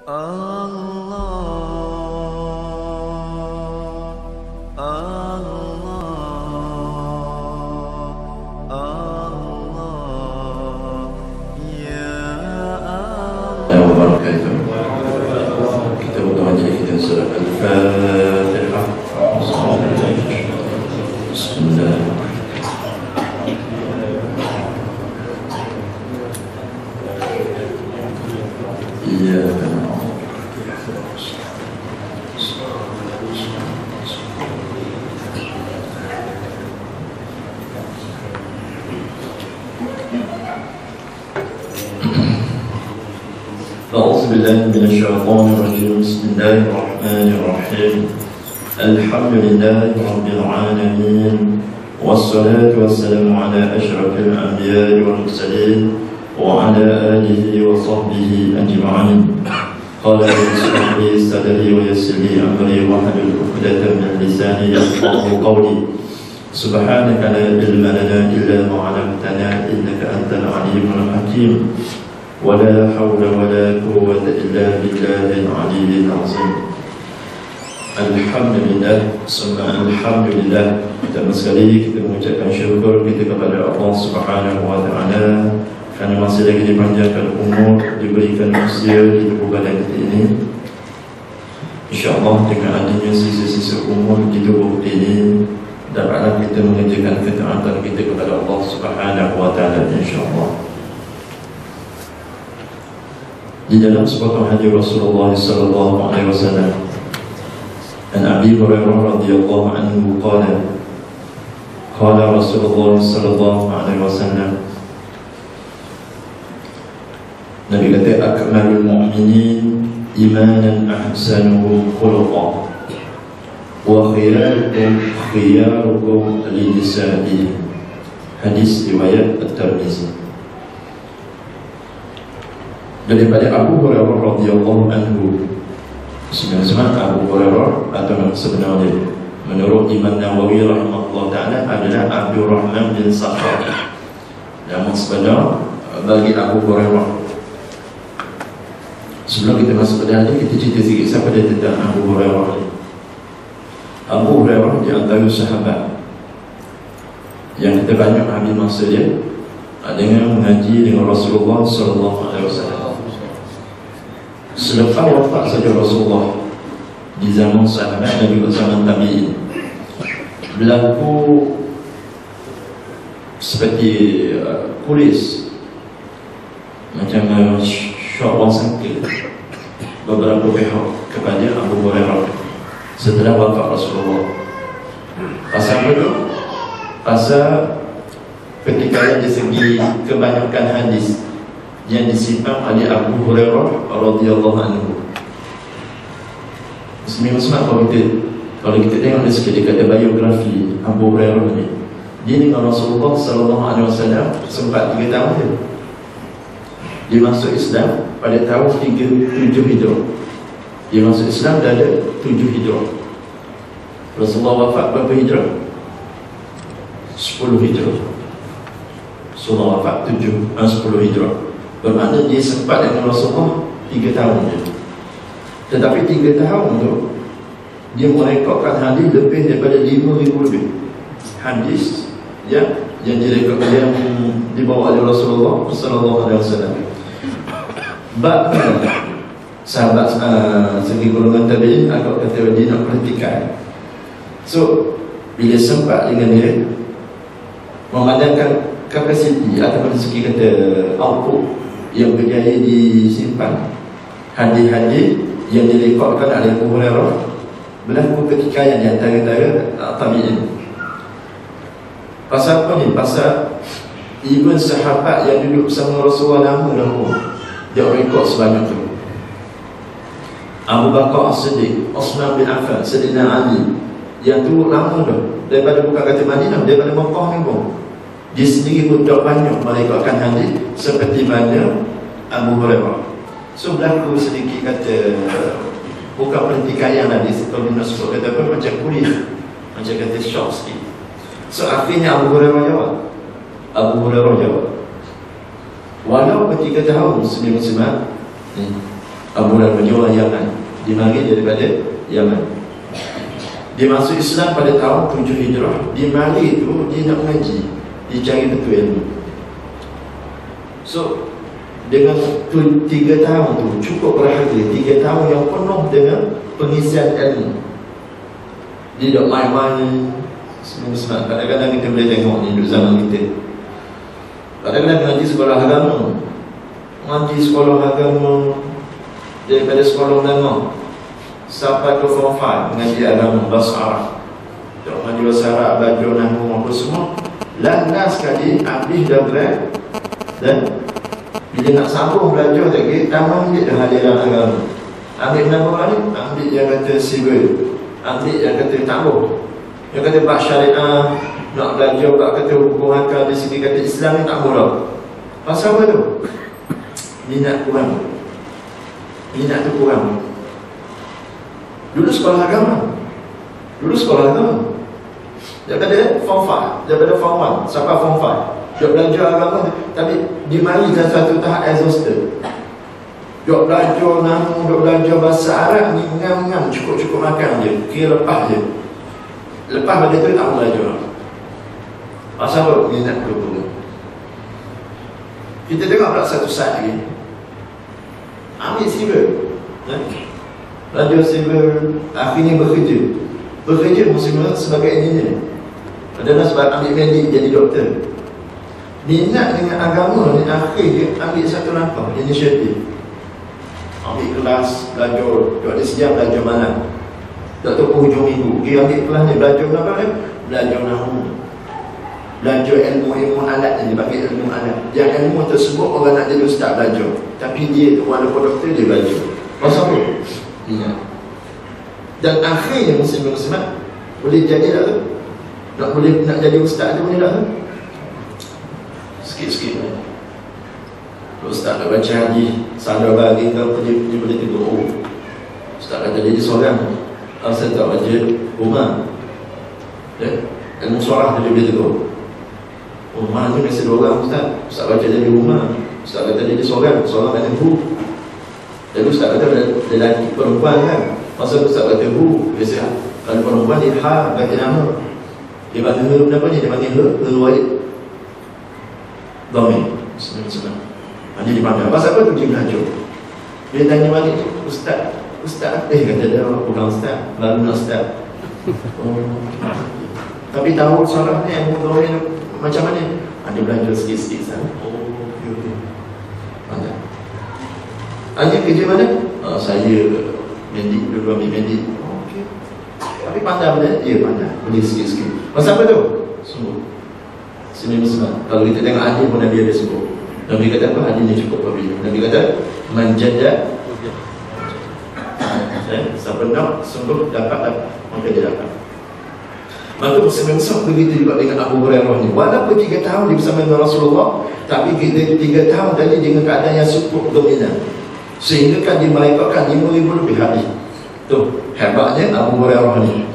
Kita berdoa jadi kita surah Al-Fatihah. Bismillah. أعوذ بالله من الشيطان الرجيم. بسم الله الرحمن الرحيم. الحمد لله رب العالمين، والصلاة والسلام على أشرف الأنبياء والمرسلين وعلى آله وصحبه أجمعين. قال اشرح لي صدري ويسر لي أمري واحلل عقدة من لساني يفقهوا قولي. سبحانك لا علم لنا إلا ما علمتنا إنك أنت العليم الحكيم. ولا حول ولا قوة إلا بالله العلي العظيم. Alhamdulillah, summa alhamdulillah. Pertama sekali kita mengucapkan syukur kita kepada Allah Subhanahu wa taala kerana masih lagi dipanjangkan umur, diberikan usia di tubuh badan kita ini. InsyaAllah dengan adanya sisa-sisa umur di tubuh ini, dapatlah kita mengerjakan ketaatan kita kepada Allah Subhanahu wa taala, insyaAllah. Di dalam sepotong hadis Rasulullah sallallahu alaihi wasallam, an Abi Hurairah radhiyallahu anhu qala Rasulullah sallallahu alaihi wasallam, Nabi kata, akmalul mu'minin imanan ahsanuhum khuluqan wa khiyarukum li nisa'ihim. Hadis riwayat At-Tirmizi. Daripada Abu Hurairah radhiyallahu anhu, sebenarnya Abu Hurairah atau sebenarnya menurut Imam Nawawi rahimahullah taala adalah Abdul Rahman bin Sakhar. Nama sebenar bagi Abu Hurairah. Sebelum kita masuk pada hadis, kita cerita sikit siapa dia tentang Abu Hurairah ni. Abu Hurairah di antara sahabat yang kita banyak habis masa dia dengan mengaji dengan Rasulullah sallallahu alaihi wasallam. Selepas wafat saja Rasulullah, di zaman sahabat dan juga zaman tabi'in, berlaku seperti kulis macam syok orang sakit beberapa pihak kepada Abu Hurairah setelah wafat Rasulullah. Pasal apa tu? Pasal ketika dari segi kebanyakan hadis yang disimpan oleh Abu Hurairah radhiyallahu anhu. Muslim kalau kita tengok dari segi kata biografi Abu Hurairah ni, dia dengan Rasulullah sallallahu alaihi wasallam sempat 3 tahun je. Dia masuk Islam pada tahun 7 Hijrah. Dia masuk Islam dah ada 7 Hijrah. Rasulullah wafat berapa Hijrah? 10 Hijrah. Rasulullah wafat 10 Hijrah. Bermakna dia sempat dengan Rasulullah 3 tahun je. Tetapi 3 tahun tu dia merekodkan hadis lebih daripada 5,000 lebih hadis yang direkod, yang dibawa oleh Rasulullah sallallahu alaihi wasallam. Bab sahabat segi golongan tabi'in agak kata dia nak perhatikan. So bila sempat dengan dia memandangkan kapasiti ataupun segi kata output yang berjaya disimpan hadis-hadis yang direkodkan oleh Abu Hurairah, berlaku pertikaian di antara tabi'in. Pasal apa ni? Pasal even sahabat yang duduk bersama Rasulullah lama dahulu, dia rekod sebanyak tu. Abu Bakar As-Siddiq, Uthman bin Affan, Sayyidina Ali, yang tu lama dah, daripada bukan kata Madinah, daripada Mekah ni pun. Dia sendiri pun tak banyak merekodkan hadis seperti mana Abu Hurairah. So berlaku sedikit kata bukan pertikaian hadis, kalau nak sebut kata apa, macam kulis, macam kata shock sikit. So akhirnya Abu Hurairah jawab, walau ketika tahun Muslim-Muslimat Abu Hurairah orang Yaman, dia mari daripada Yaman. Dia masuk Islam pada tahun 7 Hijrah. Dia mari itu dia nak mengaji, dia cari betul ilmu. So dengan 3 tahun tu cukup berharga, 3 tahun yang penuh dengan pengisian ilmu. Dia tak main-main. Sebenarnya kadang-kadang kita boleh tengok ni duduk zaman kita, kadang-kadang mengaji sekolah agama, mengaji sekolah agama daripada sekolah menengah sampai ke form 5 mengaji agama bahasa Arab, tak mengaji bahasa Arab, belajar nahwu apa semua. Last sekali habis dah grad, dan bila nak sambung belajar lagi, tambah dia dah hadiran agama. Ambil nama mana? Ambil yang kata civil, ambil yang kata tambah, yang kata bab syariah, nak belajar bab kata hukum akal dari segi kata Islam ni tak murah. Pasal apa tu? Minat kurang. Minat tu kurang. Dulu sekolah agama, daripada form 5, daripada form 1 sampai form 5, dia belajar agama, tapi di mari dalam satu tahap exhausted. Dia belajar nahwu, dia belajar bahasa Arab ni ngam-ngam, cukup-cukup makan je, kira lepas je. Lepas pada tu tak belajar. Pasal apa? Minat kurang. Kita tengok pula satu saat lagi, ambil civil, belajar civil, akhirnya bekerja muslim sebagai engineer, adalah sebab ambil medik jadi doktor. Minat dengan agama ni akhirnya ambil satu langkah inisiatif, ambil kelas, belajar, ada sejam belajar malam, tak tahu hujung minggu dia ambil kelas ni, belajar apa ni? Belajar nahwu, belajar ilmu alat ni, dipanggil ilmu alat. Yang ilmu tersebut orang nak jadi ustaz belajar, tapi dia tu walaupun doktor dia belajar. Pasal apa? Minat. Dan akhirnya muslim-muslimat boleh jadi tak tu? Nak jadi ustaz tu boleh tak tu? Sikit-sikit lah. Ustaz nak baca hadis, sadar bagi kau, dia boleh tegur, oh ustaz kata jadi seorang, saya tak baca rumah, ilmu suarah dia boleh tegur, oh mana ni mesti 2 orang ustaz baca jadi rumah, ustaz kata jadi seorang kata hu. Jadi ustaz kata lelaki perempuan kan, masa ustaz kata hu, biasa kalau perempuan dia ha, bagi nama, dia bagi huruf apa ni, dia bagi huruf wajib Dhamir. Senang-senang. Dia dipandang. Pasal apa tu dia belajar? Dia tanya balik, ustaz kata dia bukan ustaz, baru nak ustaz. Tapi tahu soalan ni, ilmu Dhamir macam mana? Dia belajar sikit-sikit sana. Okay. Pandang. Hanya kerja mana? Saya medik, dulu ambil medik. Okay. Tapi pandang dia? Ya pandang. Boleh sikit-sikit. Pasal apa tu? Sungguh. Sini Muslim. Kalau kita tengok hadis pun Nabi ada sebut. Nabi kata apa? Hadis ni cukup apabila. Nabi kata manjada, siapa nak sungguh dapat, maka dia dapat. Maka Muslim begitu juga dengan Abu Hurairah ni. Walaupun 3 tahun dia bersama dengan Rasulullah, tapi kita 3 tahun tadi dengan keadaan yang cukup dominan, sehingga kan dia melaporkan 5,000 lebih hadis. Tu hebatnya Abu Hurairah ni.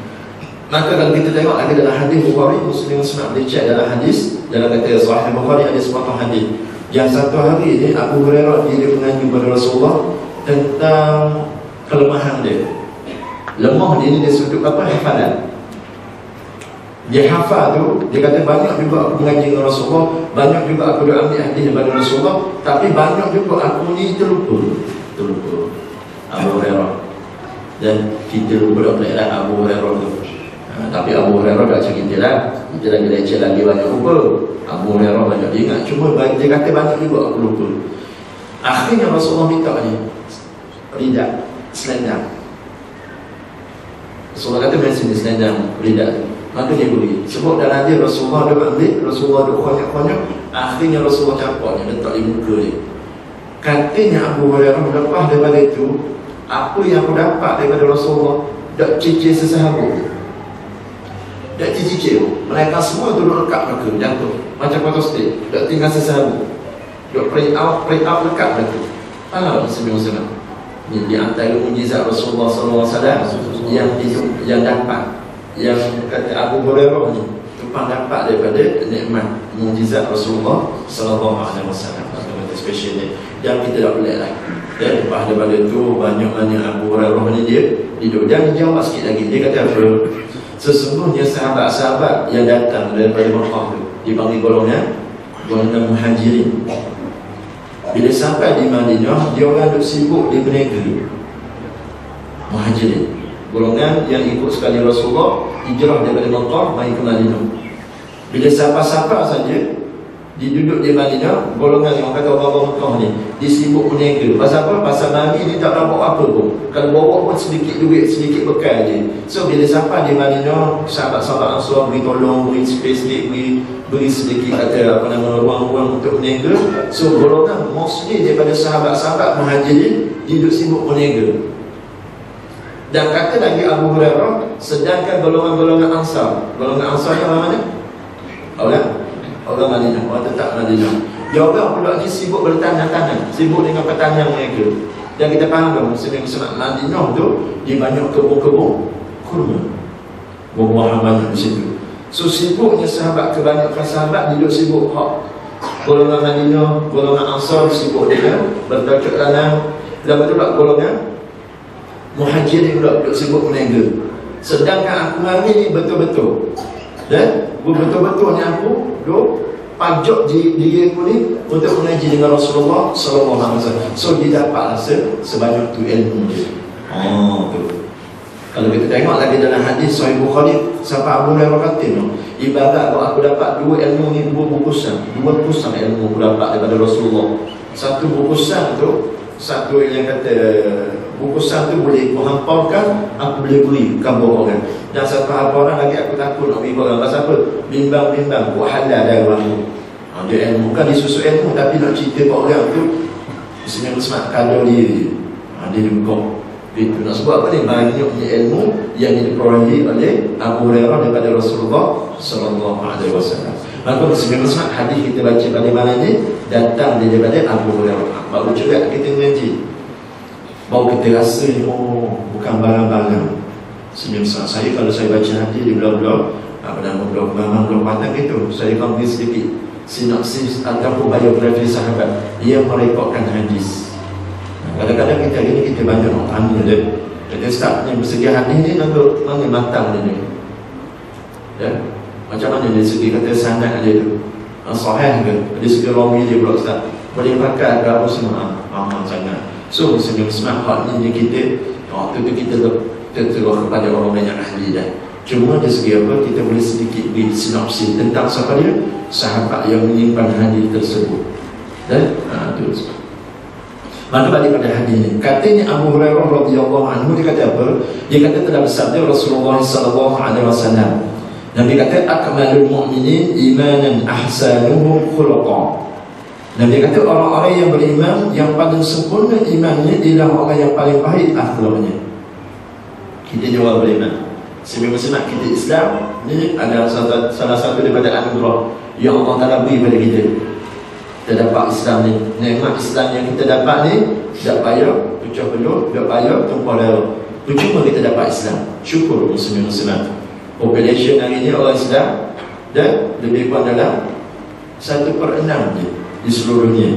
Maka kalau kita tengok lagi dalam hadis Bukhari, Muslim boleh cek dalam hadis, dalam kata Sahih Bukhari ada sepotong hadis. Yang satu hari ni Abu Hurairah dia mengaji kepada Rasulullah tentang kelemahan dia. Lemah dia ni dia sudut apa? Hafalan. Dia hafal tu, dia kata banyak juga aku mengaji dengan Rasulullah, banyak juga aku dah ambil hadis daripada Rasulullah, tapi banyak juga aku ni terlupa. Abu Hurairah. Dan kita lupa dah pelik lah Abu Hurairah tu. Tapi Abu Hurairah tak macam kita lah. Kita lagi leceh lagi banyak lupa. Abu Hurairah banyak dia ingat. Cuma dia kata banyak juga aku lupa. Akhirnya Rasulullah minta ni lidah, selendang. Rasulullah kata main sini selendang lidah. Maka dia beri. Sebab dalam dia Rasulullah dia ambil, Rasulullah dia konyak-konyak. Akhirnya Rasulullah campaknya, letak di muka dia. Katanya Abu Hurairah lepas daripada itu, apa yang aku dapat daripada Rasulullah, tak cicir sesahabut. Tak cicir. Mereka semua duduk lekat mereka, jatuh macam foto stick, tak tinggal sesahabut. Tak print out lekat mereka. Alah Muslim-Muslim, ini di antara mujizat Rasulullah SAW yang dapat, yang kata Abu Hurairah ni tumpang dapat daripada nikmat mujizat Rasulullah SAW. Kata special ni, yang kita tak boleh lagi. Dan lepas daripada itu banyak-banyak Abu Hurairah ni dia hidup. Dan dia jawab sikit lagi. Dia kata apa? Sesungguhnya sahabat-sahabat yang datang daripada Mekah tu dipanggil golongan Muhajirin. Bila sampai di Madinah, dia orang duk sibuk di berniaga. Muhajirin, golongan yang ikut sekali Rasulullah hijrah daripada Mekah mai ke Madinah. Bila siapa-siapa saja diduduk di Madinah, golongan yang kata orang Mekah ni disibuk berniaga. Pasal apa? Pasal Nabi ni tak bawa apa pun. Kalau bawa pun sedikit duit, sedikit bekal je. So bila sampai di Madinah, sahabat-sahabat Ansar beri tolong, beri sikit-sikit, beri sedikit kata apa nama ruang-ruang untuk berniaga. So golongan mostly daripada sahabat-sahabat Muhajirin duduk sibuk berniaga. Dan kata lagi Abu Hurairah, sedangkan golongan-golongan Ansar, golongan Ansar ni orang mana? Orang Madinah, orang tetap Madinah. Dia orang pula ni sibuk bertanam-tanam, sibuk dengan pertanian mereka. Dan kita faham kan, Muslim Madinah tu dia banyak kebun-kebun kurma, buah-buahan banyak di situ. So sibuknya sahabat, kebanyakan sahabat duduk sibuk golongan Madinah, golongan Ansar sibuk dengan bercocok tanam. Dan betul tak golongan Muhajirin pula duduk sibuk berniaga. Sedangkan aku hari ni betul-betul, dan betul-betul ni aku duk pajak diri aku ni untuk mengaji dengan Rasulullah sallallahu alaihi wasallam. So dia dapat rasa sebanyak tu ilmu dia. Tu. Kalau kita tengok lagi dalam hadis Sahih Bukhari, siapa Abu Hurairah kata no, ibarat kalau aku dapat dua ilmu ni, dua bungkusan ilmu aku dapat daripada Rasulullah. Satu bungkusan tu, satu yang kata bungkusan tu boleh aku hamparkan, aku boleh beri kabar orang. Dan satu hamparan lagi aku takut nak beri orang. Pasal apa? Bimbang-bimbang buat halal dari orang tu. Dia ilmu, bukan disusun ilmu, tapi nak cerita kat orang tu mestinya bersemak kadar dia. Dia juga itu nak sebut apa ni? Banyaknya ilmu yang diperolehi oleh Abu Hurairah daripada Rasulullah sallallahu alaihi wasallam. Maka mestinya bersemak hadis kita baca pada malam ni datang daripada Abu Hurairah. Baru juga kita ngaji, baru kita rasa bukan barang-barang. Sebenarnya saya kalau saya baca hadis di blog-blog, apa nama blog matang itu, saya akan beri sedikit sinopsis ataupun biografi sahabat yang merekodkan hadis. Kadang-kadang kita hari ni kita banyak nak tanya dia. Kita start ni bersegi hadis ni mana matang dia ni. Ya? Macam mana dari segi kata sanad dia tu? Sahih ke? Dari segi rawi dia pula start. Boleh pakai ke apa semua? Aman sangat. So sebenarnya hak ni kita waktu tu kita terus kepada orang banyak ahli dah. Cuma dari segi apa, kita boleh sedikit beri sinopsis tentang siapa dia, sahabat yang menyimpan hadis tersebut. Dan tu sebab. Maka balik pada hadis ni, katanya Abu Hurairah radhiyallahu anhu, dia kata apa? Dia kata telah bersabda Rasulullah sallallahu alaihi wasallam. Nabi kata akmalul mu'minin imanan ahsanuhum khuluqan. Nabi kata orang-orang yang beriman yang paling sempurna imannya ialah orang yang paling baik akhlaknya. Kita jawab beriman. Sebab kita Islam ni adalah salah satu daripada anugerah yang Allah Taala beri pada kita. Kita dapat Islam ni, nikmat Islam yang kita dapat ni, tak payah pecah belah, tak payah tumpah darah. Percuma kita dapat Islam. Syukur muslimin-muslimat. Population hari ni orang Islam dan lebih kurang dalam 1/6 je di seluruh dunia.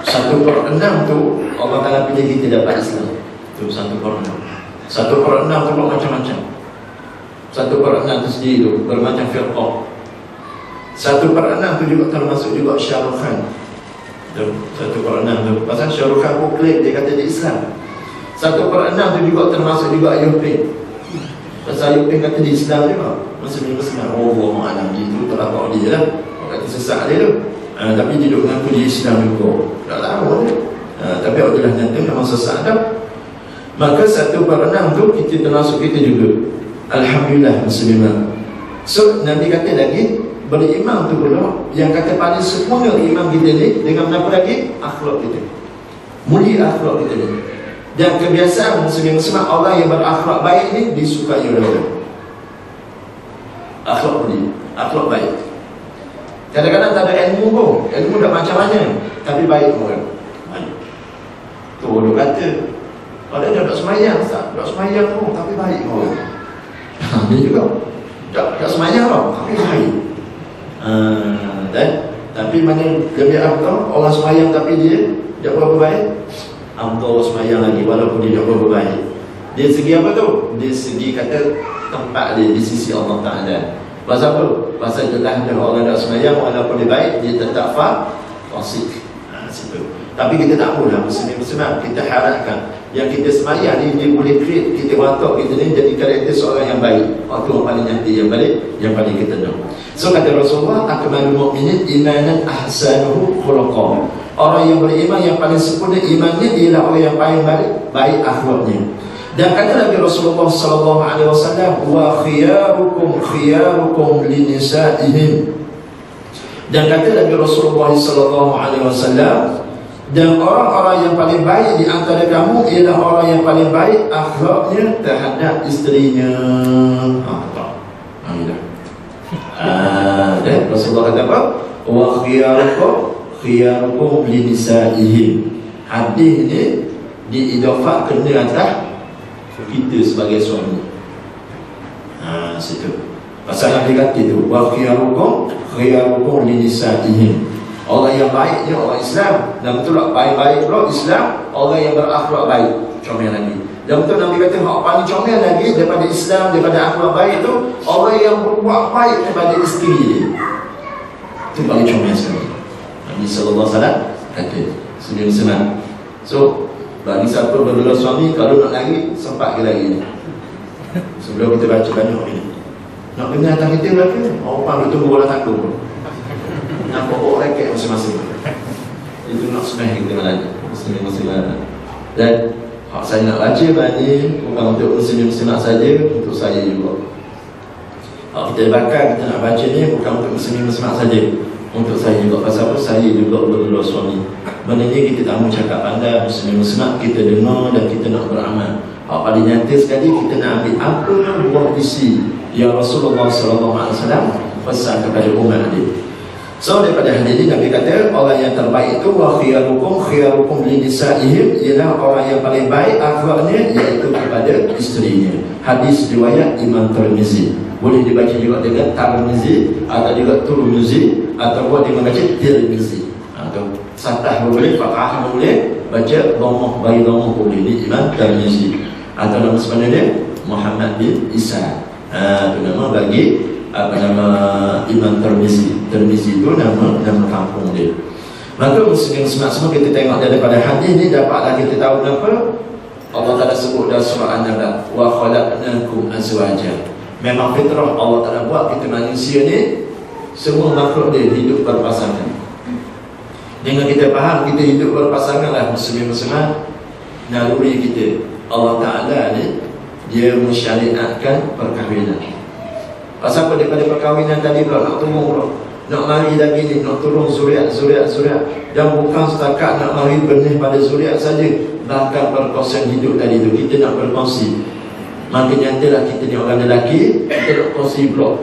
1/6 tu Allah Taala pilih kita dapat Islam. Tu 1/6. 1/6 tu macam-macam. 1/6 tu sendiri tu bermacam firqah. 1/6 tu juga termasuk juga Shah Rukh Khan. 1/6 tu pasal Shah Rukh Khan pun klaim dia kata dia Islam. 1/6 tu juga termasuk juga Ayub Ping. Pasal Ayub Ping kata dia Islam juga. Muslim Allah alam itu terlalu dia lah. Orang kata sesak dia tu. Tapi dia duduk mengaku dia Islam juga. Tak tahu dia. Tapi adalah nyata memang sesak dah. Maka 1/6 tu kita termasuk kita juga. Alhamdulillah musliman. So Nabi kata lagi, beriman tu pula yang kata paling sempurna iman kita ni dengan apa lagi? Akhlak kita. Mulia akhlak kita ni. Dan kebiasaan muslim-muslimat orang yang berakhlak baik ni disukai oleh orang. Akhlak mulia, akhlak baik. Kadang-kadang tak ada ilmu pun, ilmu dah macam-macam, tapi baik orang. Tu orang kata, ada dia tak semayang, tak semayang pun, tapi baik orang. Dia juga tak semayang lah, tapi baik. Dan tapi mana lebih apa orang semayang tapi dia berapa baik? Ambil semayang lagi walaupun dia tak berapa baik. Dari segi apa tu? Dari segi kata tempat dia di sisi Allah Ta'ala. Pasal apa? Pasal jelas ada orang tak semayang walaupun dia baik, dia tetap fasik. Situ. Tapi kita tak mahulah Muslim-Muslimat. Kita harapkan yang kita semayang ni dia boleh create kita watak kita ni jadi karakter seorang yang baik. Waktu yang paling cantik, yang paling kita nak. So kata Rasulullah, akmalul mu'minin imanan ahsanuhu khuluqan. Orang yang beriman yang paling sempurna imannya ialah orang yang paling baik akhlaknya. Dan kata lagi Rasulullah sallallahu alaihi wasallam, wa khiyarukum linisa'ihim. Dan kata lagi Rasulullah sallallahu alaihi wasallam, dan orang-orang yang paling baik di antara kamu ialah orang yang paling baik akhlaknya terhadap isterinya. Dan Rasulullah kata apa? Wa khiyarukum linisa'ihim. Hadis ni diidafah kena atas kita sebagai suami. Situ pasal Nabi kata itu, wa khiyarukum linisa'ihim. Orang yang baiknya orang Islam, dan betul tak baik-baik pula Islam, orang yang berakhlak baik, comel lagi. Dan betul Nabi kata hak paling comel lagi daripada Islam, daripada akhlak baik tu, orang yang berbuat baik kepada isteri dia. Itu paling comel sekali. Nabi sallallahu alaihi wasallam kata, senang. So bagi siapa berbela suami, kalau nak lari, sempat ke lari. Sebelum kita baca banyak ini, nak kena atas kita berapa? Orang dia tunggu bola takut. Nampak bawa raket masing-masing. Itu nak sembahyang kita lagi Muslim-Muslimat. Dan saya nak baca ni bukan untuk Muslim-Muslimat saja, untuk saya juga. Kita bakar kita nak baca ni bukan untuk Muslim-Muslimat saja, untuk saya juga. Pasal apa? Saya juga berdua suami. Maknanya kita tak mau cakap pandai Muslim-Muslimat, kita dengar dan kita nak beramal. Paling nyata sekali kita nak ambil apa buah isi yang Rasulullah SAW pesan kepada umat dia. So daripada hadis ini Nabi kata orang yang terbaik itu wa khiyarukum linisa'ihim, ialah orang yang paling baik akhlaknya iaitu kepada isterinya. Hadis riwayat Imam Tirmizi. Boleh dibaca juga dengan Tirmizi atau juga Turmizi atau buat dengan baca Tirmizi. Atau satah boleh, fathah boleh, baca dhammah bagi dhammah boleh di Imam Tirmizi. Atau nama sebenarnya Muhammad bin Isa. Itu nama bagi Imam Tirmizi. Tirmizi itu nama kampung dia. Maka Muslim-Muslimat semua kita tengok daripada hadis ni dapatlah kita tahu kenapa Allah Ta'ala sebut dalam surah An-Naba, wa khalaqnakum azwaja. Memang fitrah Allah Ta'ala buat kita manusia ni semua makhluk dia hidup berpasangan. Dengan kita faham kita hidup berpasangan lah Muslim-Muslimat, naluri kita Allah Ta'ala ni dia mensyariatkan perkahwinan. Pasal apa? Daripada perkahwinan tadi pula nak turun pula, nak mari lagi ni, nak turun zuriat. Dan bukan setakat nak mari benih pada zuriat saja, bahkan perkongsian hidup tadi tu kita nak berkongsi. Maka nyatalah kita ni orang lelaki, kita nak kongsi pula.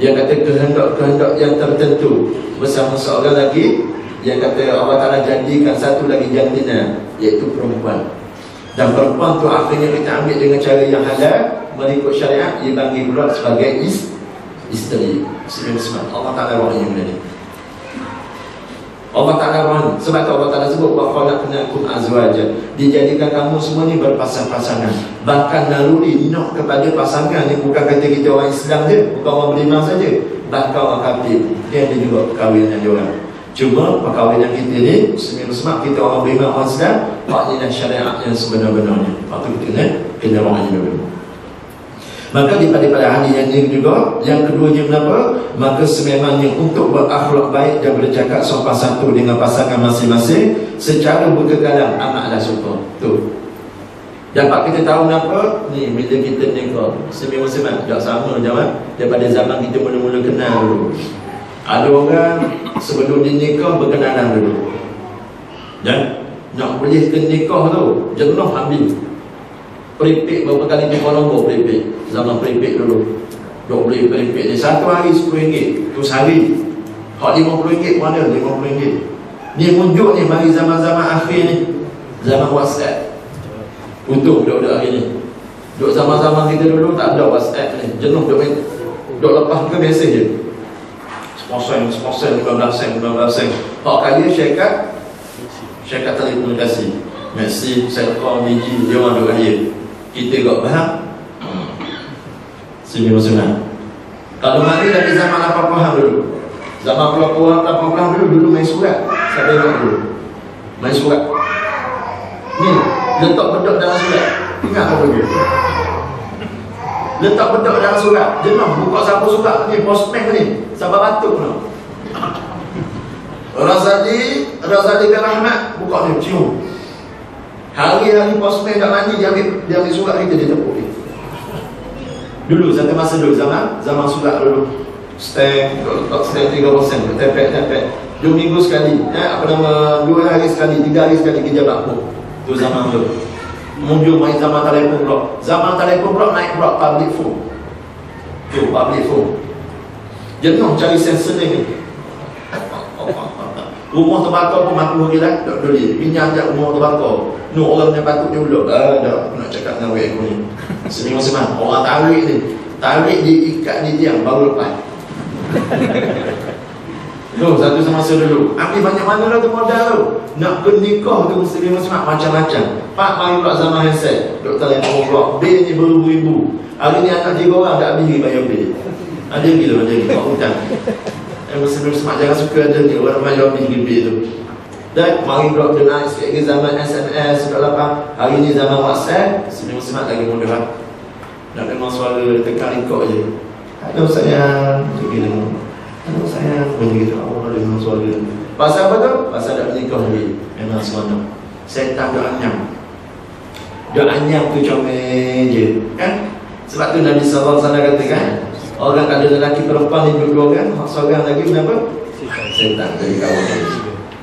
Yang kata kehendak-kehendak yang tertentu bersama seorang lagi, yang kata Allah Ta'ala jadikan satu lagi jantina, iaitu perempuan. Dan perempuan tu akhirnya kita ambil dengan cara yang halal, mengikut syariat, dia bagi pula sebagai isteri. Muslim-Muslimat, Allah Ta'ala wahyu benda ni. Allah Ta'ala wahyu. Sebab tu Allah Ta'ala sebut wa khalaqnakum azwaja. Dijadikan kamu semua ni berpasang-pasangan. Bahkan naluri nak kepada pasangan ni bukan kata kita orang Islam je, bukan orang beriman saja, bahkan orang kafir dia ada juga perkahwinan dia orang. Cuma perkahwinan kita ni Muslim-Muslimat, kita orang beriman, orang Islam, maknanya syariat yang sebenar-benarnya. Waktu kita kena wahyu dulu. Maka daripada hadis yang ini juga, yang keduanya kenapa? Maka sememangnya untuk berakhlak baik dan bercakap sopan satu dengan pasangan masing-masing secara berkekalan amatlah suka. Tu. Dapat kita tahu kenapa? Ni bila kita nikah, Muslim-Muslimat tak sama zaman daripada zaman kita mula-mula kenal dulu. Ada orang sebelum dia nikah berkenalan dulu. Dan nak boleh ke nikah tu jenuh ambil. Peripik berapa kali di Kuala Lumpur peripik. Zaman peripik dulu. Dok beli peripik ni satu hari RM10. Tu sehari. Hak RM50 mana? RM50. Ni munjuk ni mari zaman-zaman akhir ni. Zaman WhatsApp. Untung budak-budak hari ni. Duk zaman-zaman kita dulu tak ada WhatsApp ni. Jenuh duk lepas ke mesej je. Sponsor 15 sen. Hak kaya syarikat telekomunikasi. Messi, Selcom, biji, dia orang duk dia. Kita kat bahang. Sini musliman. Kalau mari dari zaman 80-an dulu. Zaman 80-an dulu main surat. Saya tengok dulu. Main surat. Ni, letak bedok dalam surat. Ingat apa dia? Letak bedok dalam surat. Jenam buka sapu surat ni, postman ni. Sabar batuk ni. Razali bin Rahmat buka ni, cium. Hari-hari postman tak mandi, dia ambil surat kita, dia tepuk dia. Dulu, satu masa dulu, zaman surat dulu. Stamp 3%, tepek. 2 minggu sekali, 2 hari sekali, 3 hari sekali kerja bakpuk. Tu zaman tu. Kemudian main zaman telefon pula. Zaman telefon pula naik pula public phone. Tu public phone. Jenuh cari sensor ni. Rumah terbakar pun mampu lagi dah. Tak boleh. Pinjam je rumah terbakar. Nu orang yang patut dia pula. Dah nak cakap dengan wek aku ni. Sini masing-masing. Orang tarik ni. Tarik dia ikat di tiang baru lepas. Tu satu semasa dulu. Ambil banyak mana lah tu modal tu. Nak ke nikah tu mesti macam-macam. Pak mari pula zaman handset. Doktor telefon pula. Bil ni beribu-ribu. Hari ni anak 3 orang tak habis bayar bil. Ada gila macam ni. Kau hutang. Mesti jangan suka ada ni orang bayar bil tu. Dan mari pula dia naik sikit lagi zaman SMS. Sudah lapang. Hari ni zaman WhatsApp. Mesti lagi mudah. Nak dengar suara tekan ikut je. Halo sayang. Macam gila. Halo sayang. Macam gitu. Allah dengar suara. Pasal apa tu? Pasal dah menikah lagi. Memang seronok. Setan dah anyam. Dah anyam tu comel je. Kan? Sebab tu Nabi SAW katakan, orang ada lelaki perempuan ni dua kan, seorang lagi kenapa? Setan dari kawan.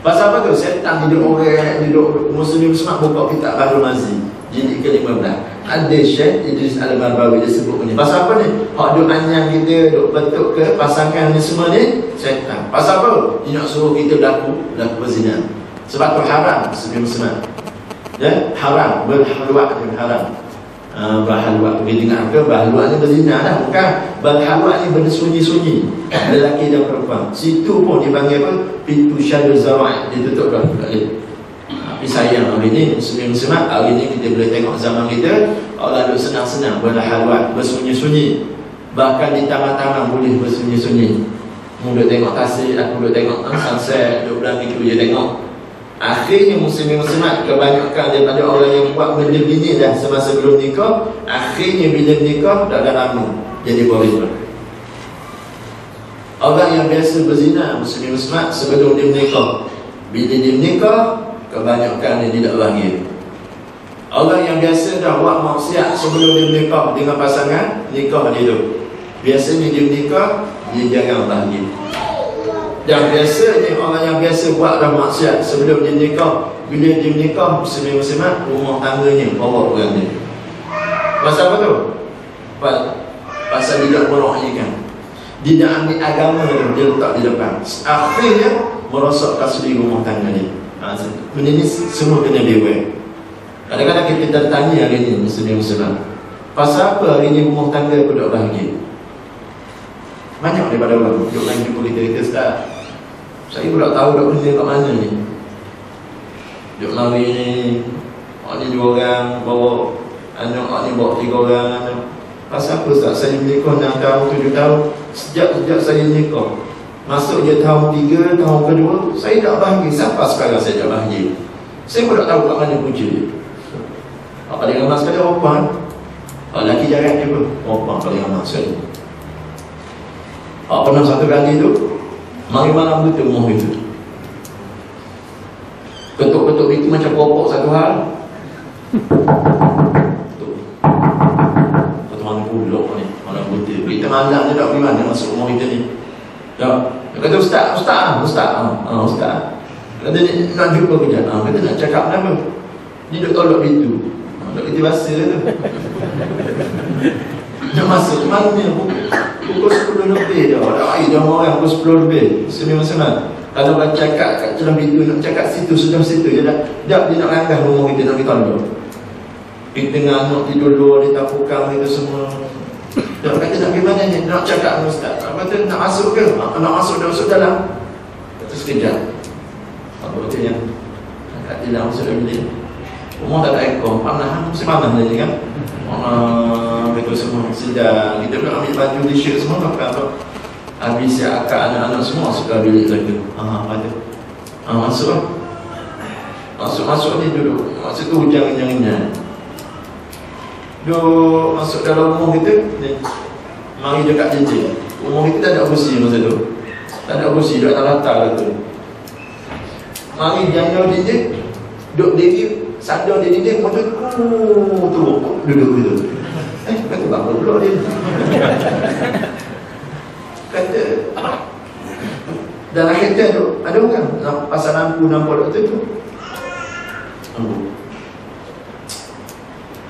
Pasal apa tu? Setan hidup orang, hidup Muslim semua buka kitab Bahrul Mazi. Jilid ke-15. Ada Syekh Idris Al-Barbawi dia sebut punya. Pasal apa ni? Hak duk anyam kita, duk bentuk ke pasangan ni semua ni setan. Pasal apa? Dia nak suruh kita berlaku berzina. Sebab tu haram Muslim. Ya, haram berhalwat ni haram. Berhalwat pergi dengar ke berhalwat ni berzina dah, bukan berhalwat ni benda sunyi-sunyi lelaki dan perempuan. Situ pun dipanggil apa? Pintu syadul zawai, ditutup dah. Tapi sayang hari ni Muslim-Muslimat, hari ni kita boleh tengok zaman kita orang duk senang-senang berhalwat, bersunyi-sunyi. Bahkan di taman-taman boleh bersunyi-sunyi. Mu duk tengok tasik, aku duk tengok sunset, duk bilang gitu je tengok. Akhirnya Muslim-Muslimat kebanyakan daripada orang yang buat benda bini dah semasa belum nikah, akhirnya bila nikah dah lama jadi boring. Orang yang biasa berzina Muslim-Muslimat sebelum dia menikah, bila dia menikah kebanyakan dia tidak bahagia. Orang yang biasa dah buat maksiat sebelum dia menikah dengan pasangan, nikah dia tu, biasanya dia menikah dia jarang bahagia. Dan biasanya orang yang biasa buat dah maksiat sebelum dia nikah, bila dia menikah Muslim-Muslimat, rumah tangganya bawa orang dia. Pasal apa tu? Pasal dia tak merohkan, dia nak ambil agama tu, dia letak di depan. Akhirnya merosakkan sendiri rumah tangga dia. Benda ni semua kena beware. Kadang-kadang kita tanya hari ni Muslim-Muslimat, pasal apa hari ni rumah tangga aku tak bahagia? Banyak daripada orang duduk main jumpa kita Ustaz, saya pun tak tahu dah benda kat mana ni. Duduk lari ni, orang ni 2 orang bawa anak, orang ni bawa 3 orang anak. Pasal apa Ustaz? Saya menikah 6 tahun, 7 tahun. Sejak saya nikah, masuk je tahun 3, tahun kedua, saya tak bahagia. Sampai sekarang saya tak bahagia. Saya pun tak tahu kat mana punca dia. Paling ramah sekali perempuan. Lelaki jarak dia pun perempuan paling ramah sekali. Pernah satu kali tu, mari malam betul rumah itu, ketuk-ketuk itu macam kopok satu hal. Satu mana pulak ni, malam betul. Kita malam je tak pergi mana masuk rumah kita ni. Tak, dia kata Ustaz. Kata ni nak jumpa kejap. Kata nak cakap kenapa? Dia duduk tolak pintu. Tak kerja bahasa tu. Nak masuk mana ni? Pukul 10 lebih dah. Ada air dah orang pukul 10 lebih. Muslim-Muslimat, kalau nak cakap kat dalam pintu, nak cakap situ, sudah situ je dah. Dia nak langkah rumah kita, nak pergi tolak. Kita tengah anak tidur luar, dia tak pukang itu semua. Dia kata nak pergi mana ni? Nak cakap dengan Ustaz. Apa tu? Nak masuk ke? Nak masuk, dah masuk dalam. Terus sekejap. Apa betulnya? Kat dalam masuk dalam bilik. Rumah tak ada aircon, panas, mesti panas je kan. Betul semua sedang. Kita pula ambil baju t-shirt semua tak. Habis siap akak anak-anak semua masuk ke bilik lagi. Ada. Masuk lah. Masuk ni duduk. Masuk tu hujan-hujan. Duduk masuk dalam rumah kita ni. Mari dekat dinding. Rumah kita tak ada kursi masa tu. Tak ada kursi, duduk atas latar tu. Mari jauh dinding. Duduk diri, sadar di dinding. Lepas tu duduk. Kata apa pula dia. Kata dalam kereta tu ada orang pasal lampu nampak doktor tu.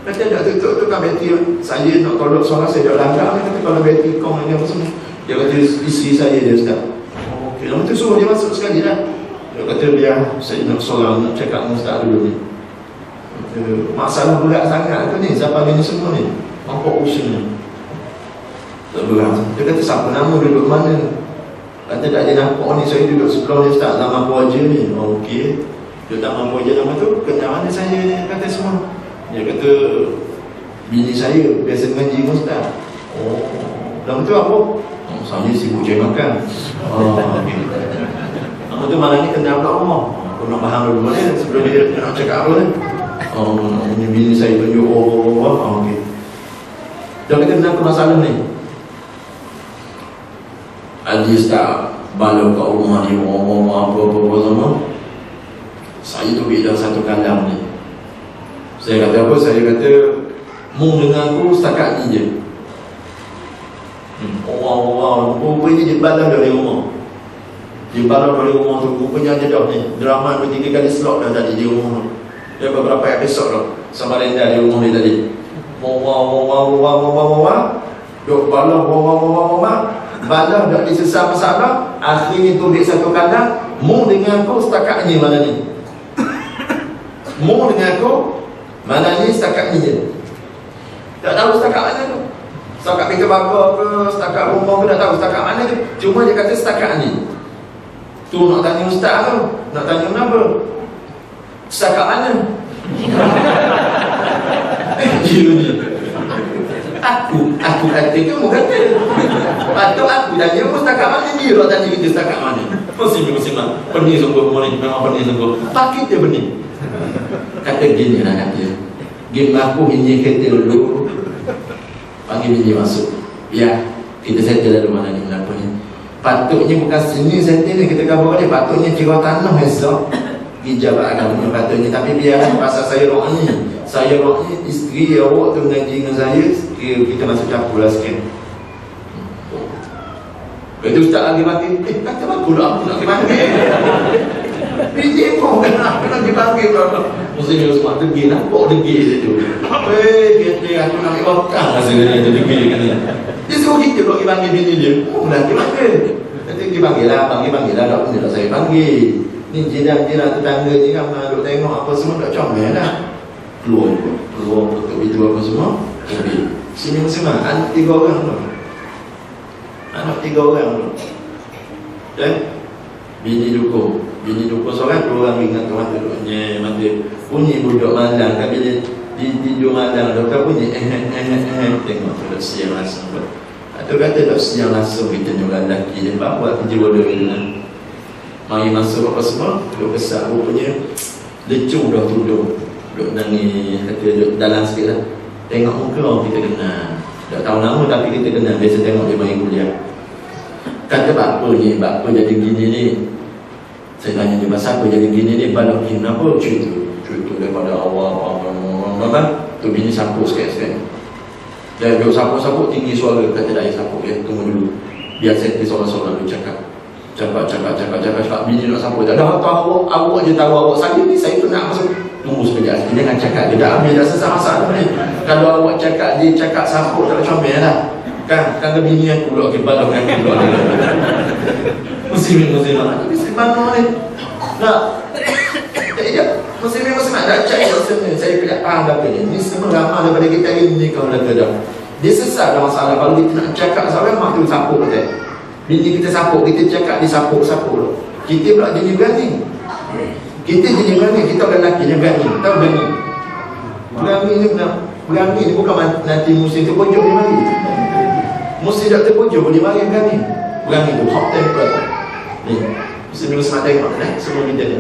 Kata doktor tu kan bateri saya nak tolak suara saya dah langgar. Kata kalau bateri kong ni apa semua. Dia kata isteri saya dia ustaz. Okey, lepas tu suruh dia masuk sekali lah. Dia kata biar saya nak seorang nak cakap dengan ustaz dulu ni. Masalah berat sangat tu ni siapa ni semua ni. Nampak pusing ni. Tak berat. Dia kata siapa nama duduk mana? Kata tak ada nampak ni, saya duduk sebelah ni ustaz, nama apa aja ni. Okey. Dia tak mampu aja nama tu, kenal mana saya ni, kata semua. Dia kata bini saya biasa mengaji dengan ustaz. Nama tu apa? Saya sibuk cari makan. Nama tu malam ni kenal pula rumah. Aku nak faham dulu mana sebelum dia nak cakap apa ni. Ini bini saya tunjuk. Okey. Dia kata kenapa masalah ni? Aziz tak balik kat rumah ni, ngomong apa-apa semua. Saya tu beda satu kandang ni. Saya kata apa? Saya kata mung dengan aku setakat ni je. Rupanya dia balik dari rumah. Dia balik dari rumah tu. Rupanya dia dah ni drama 2-3 kali slot dah tadi di rumah tu. Dia beberapa episod dah sama Linda di rumah dia tadi. Duk balik balah dah disesal masalah. Akhirnya tu dia satu kandang. Mu dengan aku setakat ni mana ni. Mu dengan aku mana ni setakat ni je. Tak tahu setakat mana tu. Setakat pintu bapa ke, setakat rumah ke, tak tahu setakat mana tu. Cuma dia kata setakat ni. Tu nak tanya ustaz tu. Nak tanya kenapa? Setakat mana? Dia ni. Aku kata kamu kata. Patut aku tanya pun setakat mana dia nak tanya kita setakat mana. Pusing-pusing. Pening sungguh ni. Memang pening sungguh. Pakit dia pening. Kata gini lah kata. Game aku ini kereta dulu. Panggil bini masuk. Ya, kita settle dulu mana ni kenapa ni. Patutnya bukan sini settle ni kita kabar dia. Patutnya kira tanah esok. Ijabah agamanya patutnya. Tapi biarlah pasal saya roh ni. Saya roh ni isteri awak tu mengaji dengan saya. Kita masuk campur lah sikit. Itu ustaz lagi panggil. Kata aku lah aku nak pergi panggil. Bini pun kan aku nak pergi panggil. Mesti dia semua degil. Nampak degil dia tu. Kata aku nak pergi wakang rasanya dia degil kan. Dia suruh kita pergi panggil bini dia. Dah pergi panggil. Kata pergi panggil lah. Panggil lah. Tak pun saya panggil. Ni jiran-jiran tetangga ni kan duk tengok apa semua tak comel lah. Keluar untuk video apa semua. Pergi. Sini masing-masing anak 3 orang tu. Anak 3 orang tu. Dan bini dukung seorang, 2 orang ingat tu mata duduknya mata bunyi budak mandang kan bila tidur mandang doktor bunyi tengok tu dah siang langsung tu. Atau kata dah siang langsung kita ni orang lelaki dia buat kerja bodoh ni. Mari masuk apa semua duduk besar rupanya lecung dah tudung duduk nangis kata duduk dalam sikit lah. Tengok muka kita kenal. Tak tahu nama tapi kita kenal. Biasa tengok dia main kuliah. Kata bapa ni, bapa jadi gini ni. Saya tanya dia pasal apa jadi gini ni. Balok ni kenapa cerita daripada awal apa tu bini sapu sikit-sikit. Dia duduk sapu-sapu tinggi suara. Kata dah sapu dia tunggu dulu. Biar saya seorang-seorang dia cakap. Cakap bini nak sapu. Tak dah tahu awak je tahu awak saya ni. Saya pernah masuk. Tunggu sekejap. Dia jangan cakap. Dia dah ambil dah selesai masalah ni. Kalau awak cakap dia cakap sapu tak comel lah. Kan bini aku pula balok dengan aku pula. Muslim lah. Muslim mana ni? Nak. Muslim nak cakap sebenarnya. Saya tidak faham apa ni. Ini semua ramah daripada kita ini kalau dah kerja. Dia sesat dah masalah. Kalau kita nak cakap seorang mak tu sapu kata. Bini kita sapu, kita cakap dia sapu. Kita pula jadi berani. Kita jadi berani, kita orang lelaki yang berani. Tahu berani. Berani ni bukan nanti musim terpujuk boleh mari. Musim tak terpujuk boleh mari berani. Berani tu hot temper. Ni, musim semua tengok semua kita ni.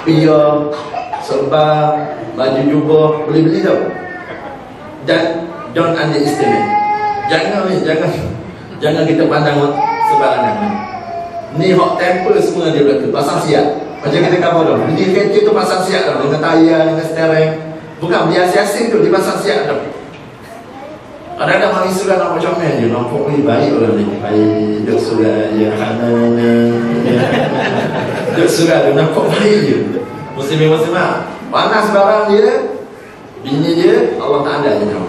Pia, serba, baju jubah boleh beli tau. Dan don't underestimate. Jangan kita pandang sembarangan. Ni hot temper semua dia berlaku. Pasang siap. Macam kita cover tau. Beli kereta tu pasang siap tau. Dengan tayar, dengan steering. Bukan beli asing-asing tu, dia pasang siap tau. Kadang-kadang mari surah nampak comel je. Nampak baik orang ni. Baik, duduk surah je. Duduk surah tu, nampak baik je. Muslim-muslimah. Panas barang dia, bini dia, Allah Ta'ala je tahu.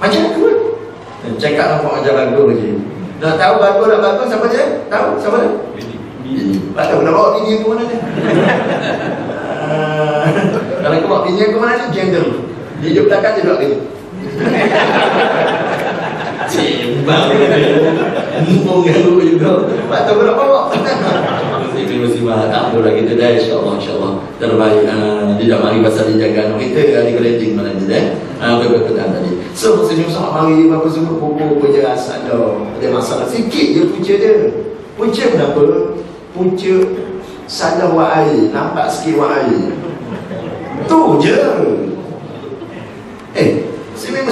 Macam aku lah. Cakap nampak macam bagus je. Nak tahu bagus tak bagus, siapa dia? Tahu? Siapa dia? Bini. Tak tahu nak bawa bini aku mana dia? Kalau aku bawa bini aku mana dia? Gentle. Dia duduk belakang, dia duduk lagi. Cimbang mumpung ganggu juga. Tak tahu nak bawa. Muslimah tak boleh kita dah, insyaAllah terbaik. Tidak mari pasal dijaga anak kita di keleding mana dia berpetan tadi. So muslim sama mari apa semua pokok penjelasan ada masalah sikit je punca dia. Punca kenapa? Punca salah wa'ai, nampak sikit wa'ai. Tu je. Muslim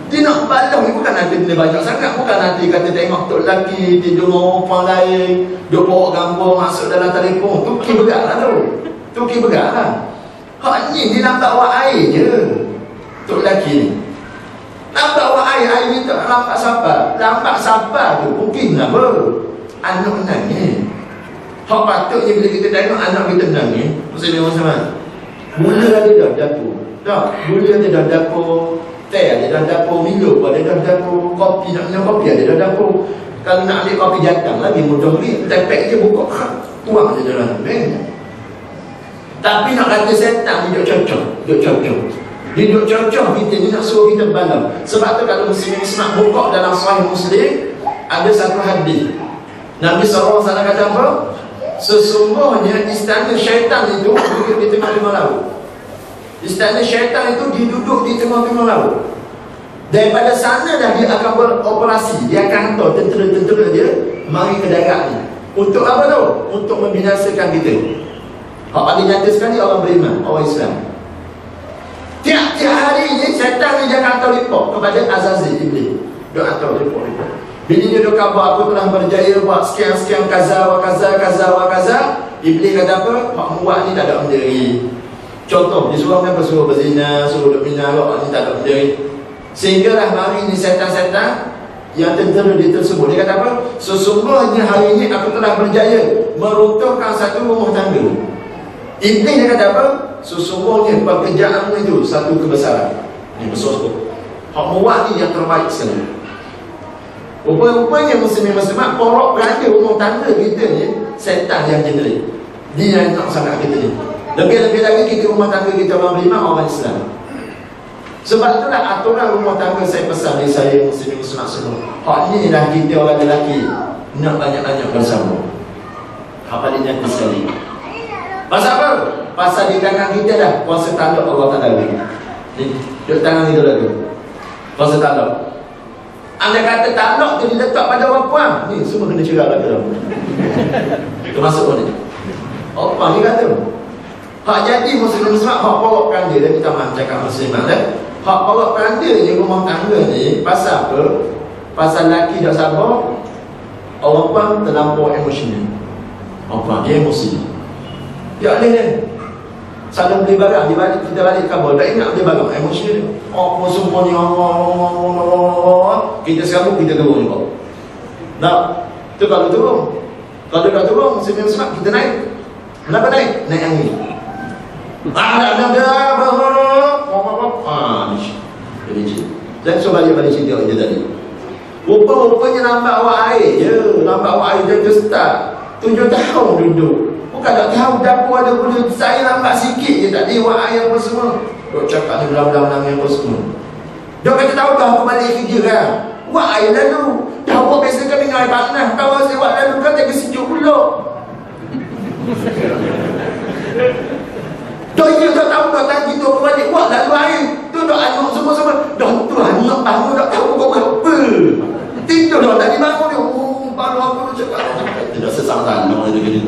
dia nak balau ni bukan nanti benda banyak sangat. Bukan nanti kata tengok tok lelaki tidur dengan orang lain, dia bawa gambar masuk dalam telefon. Tu ki berat lah tu. Tu ki berat lah. Hak ni dia nampak awak air je. Tok lelaki ni nampak awak air ni tak nampak siapa. Nampak siapa tu mungkin apa anak nangis. Hak patutnya bila kita tengok anak kita nangis, Muslim-Muslimat, mula ada dah dapur. Tak, mula ada dah dapur. Teh ada dalam dapur, Milo ada dalam dapur, kopi nak minum kopi ada dalam dapur. Kalau nak ambil kopi jatang lagi mudah ni, tepek je buka, tuang je dalam bank. Tapi nak kata setan dia duduk cocok. Dia duduk cocok kita ni nak suruh kita balau. Sebab tu kalau Muslim-Muslimat buka dalam Sahih Muslim, ada satu hadis Nabi SAW kata apa? Sesungguhnya istana syaitan itu duduk di tengah-tengah laut. Istana syaitan itu diduduk di tengah-tengah laut. Daripada sana dah dia akan beroperasi. Dia akan hantar tentera-tentera dia mari ke darat ni. Untuk apa tu? Untuk membinasakan kita. Hak paling nyata sekali orang beriman, orang Islam. Tiap-tiap hari ni syaitan ni dia akan hantar report kepada Azazil Iblis. Dia hantar report. Bila dia dah khabar aku telah berjaya buat sekian-sekian kaza wa kaza. Iblis kata apa? Hak muat ni tak ada bendera. Contoh, disuruh apa? Suruh berzina, suruh duk minah, ni tak ada benda. Sehinggalah mari ni setan-setan yang tentera dia tersebut. Dia kata apa? Sesungguhnya hari ini aku telah berjaya meruntuhkan satu rumah tangga. Iblis dia kata apa? Sesungguhnya pekerjaanmu itu satu kebesaran. Ini besar sekali. Hak muat ni yang terbaik sekali. Rupanya Muslim-Muslimat porok berada rumah tangga kita ni setan yang jenis. Dia yang nak sangat kita ni. Lebih-lebih lagi kita rumah tangga kita orang beriman, orang Islam. Sebab itulah aturan rumah tangga saya pesan dari saya Muslim-Muslimat semua. Hak ni lah kita orang lelaki nak banyak-banyak bersama. Hak paling nyata sekali. Pasal apa? Pasal di tangan kita dah kuasa tanduk Allah Ta'ala. Ni, duduk tangan kita lagi. Kuasa tanduk. Anda kata tanduk tu diletak pada orang puan, ni semua kena cerak lagi dah. Termasuk pun ni. Apa ni kata? Hak jadi Muslim-Muslimat, hak porokkan dia. Dia minta maaf cakap Muslimat dah. Hak porokkan dia je rumah tangga ni. Pasal apa? Pasal lelaki dah sabar, orang puan terlampau emosional. Orang puan dia emosi. Ya boleh dia salah beli barang, dia balik, kita balik kabur, tak ingat beli barang, emosional dia. Apa semua ni kita serabut, kita turun juga. Nah, tu kalau turun. Kalau dah turun, Muslim-Muslimat kita naik. Kenapa naik? Naik angin. Jadi jangan cuba balik cerita je tadi. Rupa-rupanya nampak awak air je. Nampak awak air je start 7 tahun duduk. Bukan tak tahu dapur ada benda. Saya nampak sikit je tadi awak air apa semua. Duk cakap ni belang-belang apa semua. Dia kata tahu dah aku balik kerja kan. Awak air lalu. Dah awak biasa kan minum air panas. Tahu awak lalu kan tak sejuk pula. Dah dia dah tahu dah tadi tu aku balik buat lalu air. Tu dah anak semua-semua. Dah tu anak bangun dah tahu kau berapa. Tidur dah tadi bangun dia. Oh, baru aku dah cakap. Tidak sesama anak itu gini.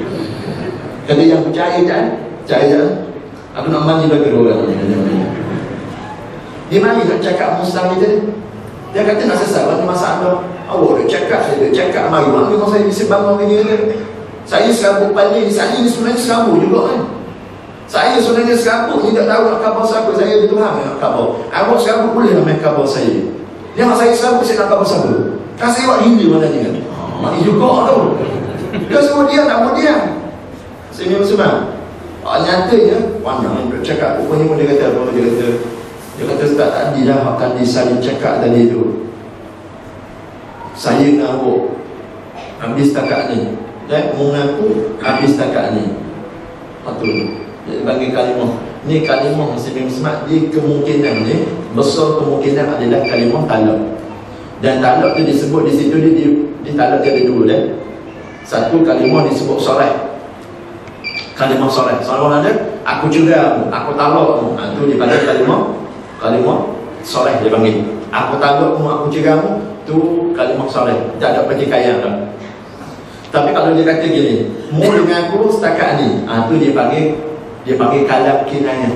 Kata yang percaya kan? Percaya. Aku nak mandi bagi orang. Dia mari nak cakap Muslim ni tadi. Dia kata nak sesat waktu masalah. Awak dah cakap, saya dah cakap. Mari memang saya bisa bangun gini ni. Saya serabut paling. Saya ni sebenarnya serabut juga kan. Saya sebenarnya serabut ni tak tahu nak khabar siapa. Saya Tuhan nak khabar. Awak serabut boleh nak main khabar saya. Dia mak saya serabut saya nak khabar siapa. Kan saya buat Hindu mana ni kan. Mak ni juga tau. Dia suruh dia tak mau dia. Saya ni Muslim. Nyatanya pandang dia cakap. Rupanya pun dia kata apa. Dia kata tak tadi dah akan disalin cakap tadi tu. Saya dengan awak habis takat ni. Dan mengaku habis takat ni. Betul. Dia bagi kalimah. Ni kalimah Muslim Musmat. Dia kemungkinan ni, besar kemungkinan adalah kalimah talak. Dan talak tu disebut di situ dia talak dia ada dua dah. Satu kalimah disebut sorah. Kalimah sorah. Soalan ada, aku cegah, aku talak. Itu dipanggil kalimah sorah dia panggil. Aku talak, aku cegah, tu kalimah sorah. Tak ada pertikaian dah. Tapi kalau dia kata gini, mu dengan aku setakat ni, tu dia panggil kalam kinayah.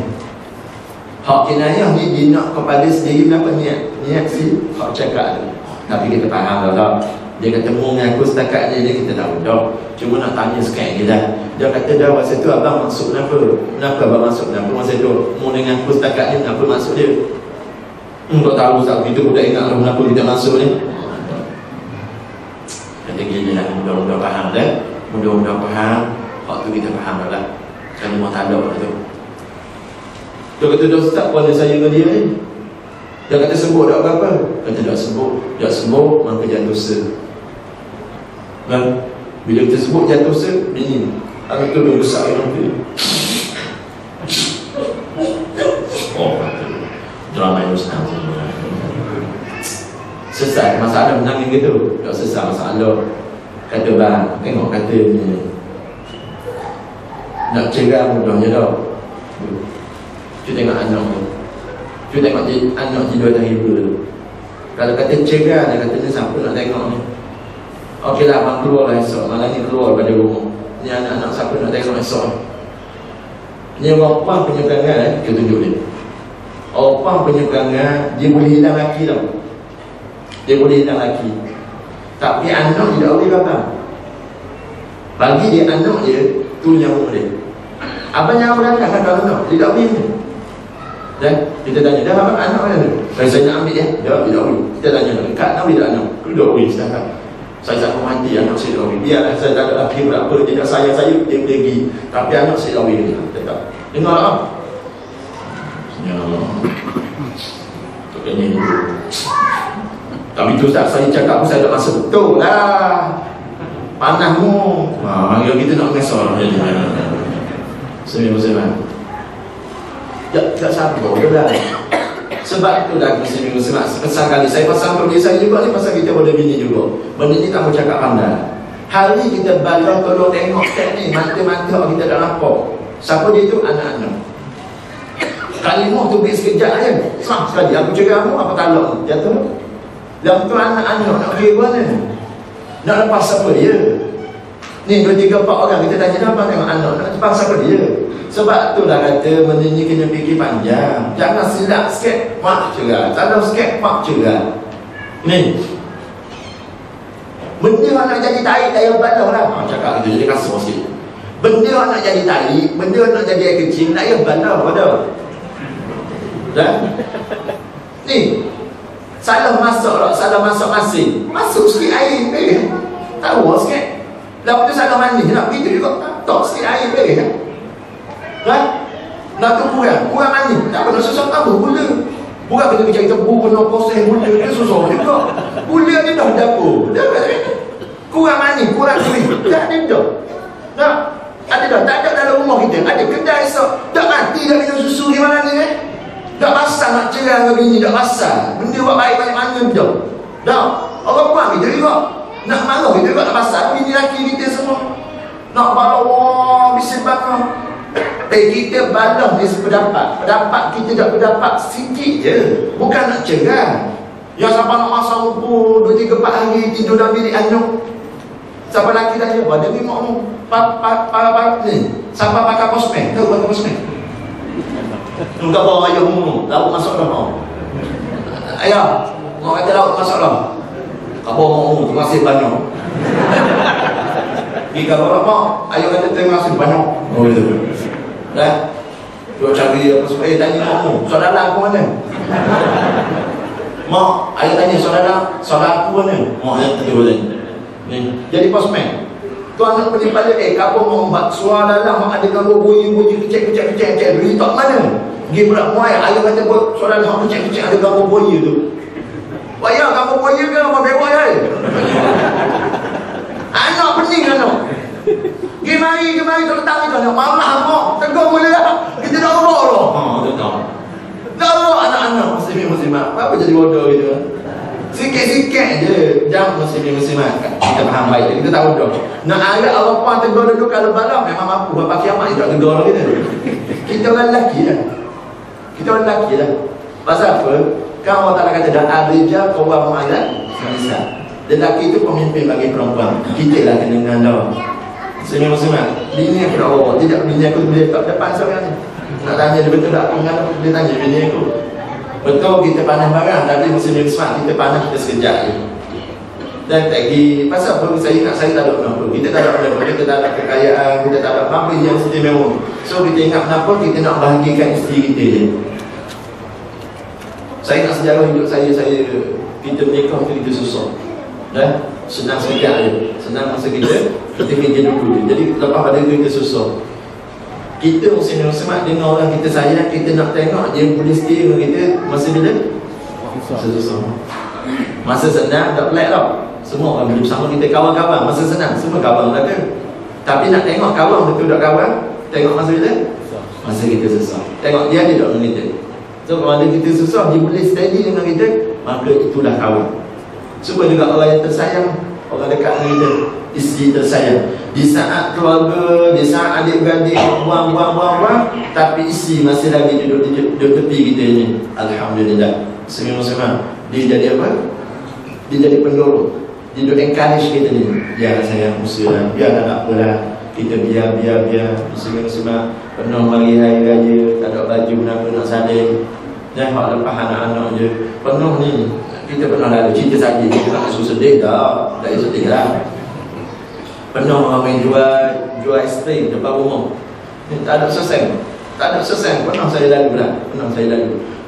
Hak kinayah ni dia nak kepada sendiri apa niat si hak cakap tu. Tapi kita faham tak? Dia kata mu dengan aku setakat ni, dia kita tahu dah. Cuma nak tanya sikit je dah. Dia kata dah masa tu abang maksud kenapa? Kenapa abang maksud kenapa masa tu? Mu dengan aku setakat ni kenapa maksud dia? Tak tahu tak, kita pun tak ingat kenapa kita masuk ni. Kata gini lah, mudah-mudah faham dah. Mudah-mudah faham. Waktu kita faham dah lah. Kalau mau talak tu. Dia kata dah start pada saya dengan dia ni. Dia kata sebut tak apa-apa. Kata tak sebut. Tak sebut, maka jatuh dosa. Kan? Bila kita sebut jatuh dosa, ini. Aku tu dah besar yang tu. Oh, drama yang besar. Sesat masalah menangis gitu. Tak sesat masalah. Kata bang, tengok kata ni. Nak cegah mudahnya tau. Cuba tengok anak tu. Cuba tengok anak tidur atas ibu tu. Kalau kata cegah, dia kata ni siapa nak tengok ni. Okeylah abang keluar lah esok. Malam ni keluar pada rumah. Ni anak-anak siapa nak tengok esok. Ni orang pang punya perangai. Kita tunjuk dia. Orang pang punya perangai, dia boleh hilang laki tau. Dia boleh hilang laki. Tapi anak tidak boleh abang. Bagi dia anak dia, tu nyawa dia. Abang nyawa dah tak kalau anak, dia tak boleh. Dan kita tanya, dah abang anak mana tu? Saya nak ambil dia. Dia tak boleh. Kita tanya, kat nak ambil tak anak? Dia tak boleh sedangkan. Saya tak mati anak saya tak boleh. Biarlah saya tak ada laki berapa, dia tak sayang saya, dia pergi. Tapi anak saya tak boleh. Tetap. Dengar tak? Ya Allah. Tu kena ni. Tapi tu tak saya cakap pun saya tak rasa betul lah. Panahmu. Manggil kita nak mesor. Seminggu-seminggu. Tak sabar ke lah. Sebab itu dah seminggu-seminggu. Pesan kali saya pasang untuk diri saya juga ni, pasal kita boleh bini juga. Benda ni tak mau cakap pandai. Hari kita balik tolong tengok step ni. Mata-mata kita dah nampak. Siapa dia tu? Anak-anak. Kalimah tu beri sekejap je. Serang sekali. Aku cakap kamu apa talak ni? Jatuh. Lepas tu anak-anak nak pergi mana? Nak lepas siapa dia? Ni 2, 3, 4 orang kita tanya dah apa tengok anak nak lepas siapa dia? Sebab tu dah kata benda ni kena fikir panjang. Jangan silap sikit, mak cerah. Salah sikit, mak cerah. Ni benda orang nak jadi tarik daya balau lah. Cakap kita jadi kasar sikit. Benda orang nak jadi tarik, benda orang nak jadi air kecil, daya balau pada. Dah? Ni salah masak tak? Salah masak masin. Masuk sikit air, beres. Tahu sikit. Lepas tu salah mandi, nak pergi juga. Tak sikit air, beres. Kan? Nak tu kurang mandi. Tak apa, nak susah tambah gula. Bukan kita cari tebu, kena proses gula. Dia susah juga. Gula dia dah dapur. Dah kan? Kurang mandi, kurang duit. Dah ada dah. Tak? Ada dah. Tak ada dalam rumah kita. Ada kedai esok. Tak mati dah minum susu di mana ni Tak pasal nak cerah dengan bini, tak pasal. Benda buat baik banyak mana dah. Dah. Orang puan kita juga. Nak marah kita juga tak pasal. Bini laki kita semua. Nak bawa bisik bakar. Kita balas dia sependapat. Pendapat kita tak berdapat sikit je. Bukan nak cegah. Yang siapa nak masak rumput 2-3 hari tidur dalam bilik anyuk. Siapa lelaki tanya, dia ni mak ni siapa pakai posmen? Tahu pakai posmen? Tak bawa ayah mu, lauk masuk dah. Ayah, mau kata lauk masuk dah. Tak bawa mu, terima kasih banyak. Jika bawa mak, ayah kata terima kasih banyak. Oh gitu. Dah. Dua cari apa semua, tanya mak mu, saudara aku mana? Mak, ayah tanya saudara aku mana? Mak ayah tanya boleh. Jadi postman tuan nak pergi pada kamu mau buat suara dalam mak ada gambar bunyi kecil duit tak mana pergi berat muai ayah kata buat suara dalam kecil ada gambar bunyi tu bayar gambar bunyi ke apa bewak ya anak pening anak pergi mari tak letak itu anak marah mak tegur boleh tak kita dah urut loh dah urut anak-anak muslimat apa jadi bodoh gitu sikit-sikit je jam muslimat kita faham baik kita tahu dah nak ayat Allah Puan tegur dulu kalau balap memang mampu bapak kiamat dia tak tegur kita orang lelaki lah pasal apa kan Allah Ta'ala kata dah ar-rijal qawwamun 'ala an-nisa lelaki itu pemimpin bagi perempuan kita lah kena ngandau muslimat bini aku nak bawa tidak bini aku boleh tak depan seorang nak tanya dia betul tak aku ngandau dia tanya bini aku betul kita panas barang tapi muslim smart kita panas kita sekejap je dan tak pergi pasal apa saya tak ada apa kita tak ada apa kita tak ada kekayaan kita tak ada apa yang istimewa so kita ingat kenapa kita nak bahagikan isteri kita je saya nak sejarah hidup saya kita menikah kita susah dan senang sekejap je senang masa kita kerja dulu je jadi lepas pada itu kita susah kita muslim smart dengan orang kita sayang kita nak tengok dia boleh setia dengan kita masa bila susah masa senang tak pelik tau semua orang boleh bersama kita kawan-kawan masa senang semua kawan belaka tapi nak tengok kawan betul tak kawan tengok masa bila masa kita susah tengok dia tak dengan kita so kalau kita susah dia boleh steady dengan kita maka itulah kawan semua juga orang yang tersayang orang dekat dengan kita isteri tersayang di saat keluarga, di saat adik-beradik buang, tapi isteri masih lagi duduk tepi kita ni. Alhamdulillah. Semua dia jadi apa? Dia jadi pendorong. Dia duduk encourage kita ni. Biar sayang usaha, biar tak apalah. Kita biar semua penuh mari hari raya, tak ada baju kenapa nak salin. Dan hak lepas anak-anak je. Penuh ni. Kita pernah lalu cerita saja kita tak suruh sedih tak sedih lah. Penuh orang main jual aiskrim depan rumah. Tak ada selesai. Pernah saya lalu